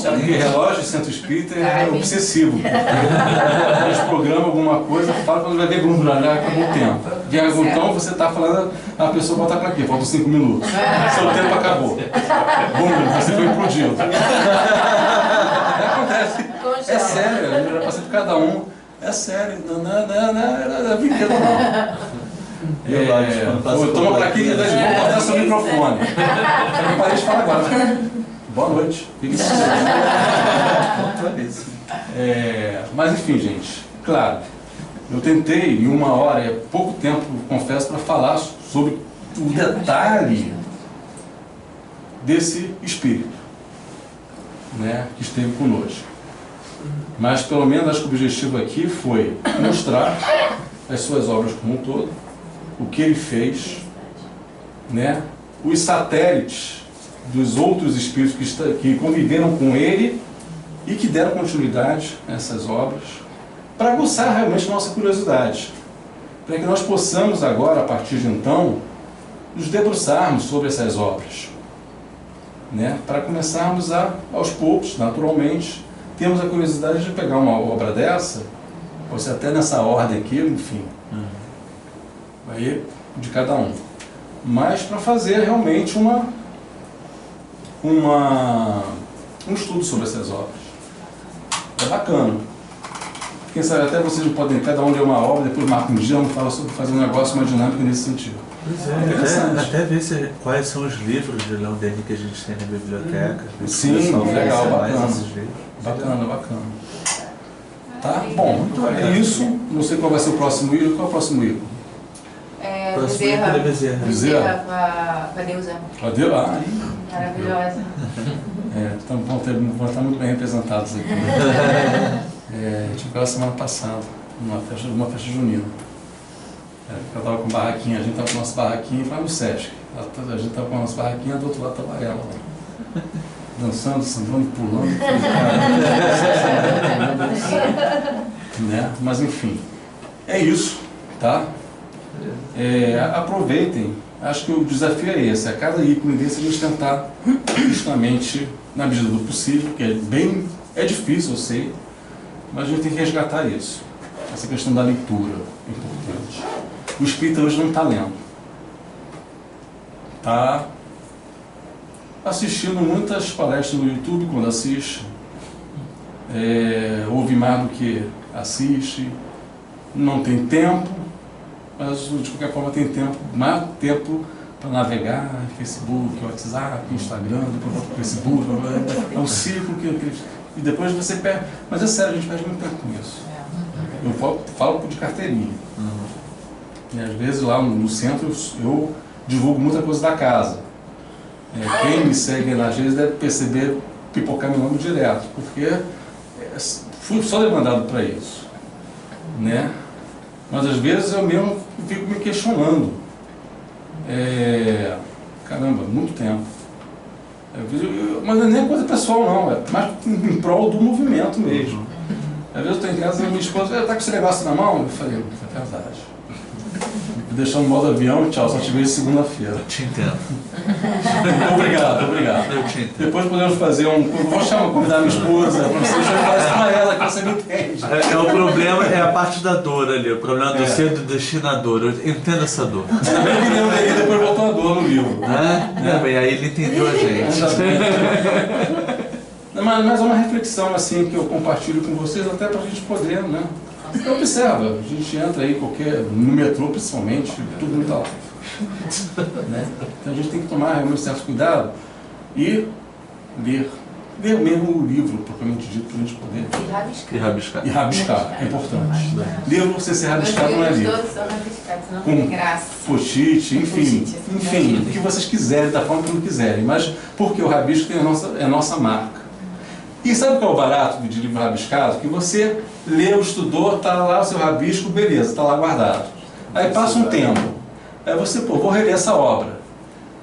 Porque relógio, centro espírita é obsessivo. A gente programa alguma coisa, fala quando vai ver já acabou o tempo. Então você está falando, a pessoa volta para quê? Faltam 5 minutos. Seu tempo acabou. Bum, você foi implodido. Acontece. É sério, eu já passei por cada um. É sério, não é brinquedo não. Toma pra aqui e vou botar seu microfone. Eu não parei de falar agora. Boa noite. Mas enfim, gente, claro, eu tentei em 1 hora, é pouco tempo, confesso, para falar sobre o detalhe desse espírito, né, que esteve conosco. Mas pelo menos acho que o objetivo aqui foi mostrar as suas obras como um todo, o que ele fez, né? Os satélites dos outros espíritos que conviveram com ele e que deram continuidade a essas obras, para aguçar realmente nossa curiosidade, para que nós possamos agora, a partir de então, nos debruçarmos sobre essas obras, né? Para começarmos aos poucos, naturalmente, temos a curiosidade de pegar uma obra dessa, pode ser até nessa ordem aqui, enfim, aí de cada um, mas para fazer realmente um estudo sobre essas obras. É bacana. Quem sabe até vocês podem, cada um ler uma obra, depois marca um dia, vamos falar sobre fazer um negócio, uma dinâmica nesse sentido.
Pois até ver quais são os livros de Leon Denis que a gente tem na biblioteca.
Sim, legal, bacana.
Bacana.
Bacana. Tá? Bom, é isso. Não sei qual vai ser o próximo Igor. Qual é o próximo Igor?
Próximo é Bezerra.
Bezerra?
Com a Deusa.
Cadê? Ah, aí.
Maravilhosa.
Então vão estar muito bem representados aqui. Tive ela semana passada, numa festa junina. Ela estava com barraquinha, a gente estava com a nossa barraquinha e foi no Sesc. A gente estava com a nossa barraquinha, do outro lado estava ela lá. Dançando, sambando, pulando. Né? Mas enfim, é isso, tá? Aproveitem. Acho que o desafio é esse, a cada ícone desse a gente tentar justamente, na medida do possível, que é difícil, eu sei, mas a gente tem que resgatar isso. Essa questão da leitura é importante. O espírita hoje não está lendo. Está assistindo muitas palestras no YouTube quando assiste. Ouve mais do que assiste. Não tem tempo, mas de qualquer forma tem tempo, mais tempo para navegar em Facebook, WhatsApp, Instagram, depois volta para o Facebook. É um ciclo e depois você perde. Mas é sério, a gente perde muito tempo com isso. Eu falo de carteirinha. E às vezes lá no centro eu divulgo muita coisa da casa. Quem me segue nas redes deve perceber pipocar meu nome direto, porque fui só demandado para isso. Né? Mas às vezes eu mesmo fico me questionando. Caramba, muito tempo. Mas não é nem coisa pessoal não, é mais em prol do movimento mesmo. Às vezes eu estou em casa e minha esposa está com esse negócio na mão, eu falei, é verdade. Vou deixar no modo avião, tchau, só te vejo segunda-feira.
Te entendo.
Obrigado.
Eu te entendo.
Depois podemos fazer vou convidar minha esposa, para você falar isso para ela, que você me entende.
O problema é a parte da dor ali, o problema do ser do destinador. Eu entendo essa dor.
Também que nem ele depois botou a dor no livro.
E aí ele entendeu a gente.
Mas é uma reflexão assim que eu compartilho com vocês até para a gente poder, né? Observa, a gente entra aí no metrô principalmente, tudo muito alto. Né? Então a gente tem que tomar realmente certo cuidado e ler mesmo o livro, propriamente dito, para a gente poder.
E rabiscar.
É importante. Livro, você ser rabiscado não é livro.
Todos são rabiscados, não tem graça.
Post-it, enfim, o que vocês quiserem, da forma que não quiserem. Mas porque o rabisco tem a nossa marca. E sabe qual é o barato de livro rabiscado? Que você leu, estudou, está lá o seu rabisco, beleza, está lá guardado. Aí passa um tempo. Aí você, vou reler essa obra.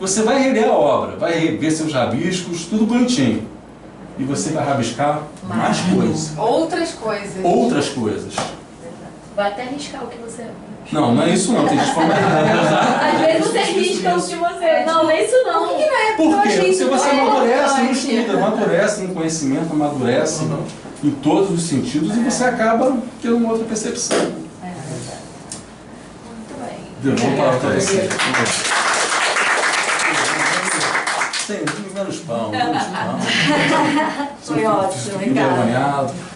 Você vai reler a obra, vai rever seus rabiscos, tudo bonitinho. E você vai rabiscar mais coisas.
Outras coisas.
Vai até arriscar o que você...
Não é isso não, tem gente falando.
Às vezes você arrisca o que você... Não, não é isso não.
Por quê? Se você amadurece no estudo, amadurece no conhecimento, amadurece em todos os sentidos e você acaba tendo uma outra percepção.
Muito bem.
Vou parar para você. Tem menos pão.
Foi ótimo, obrigada.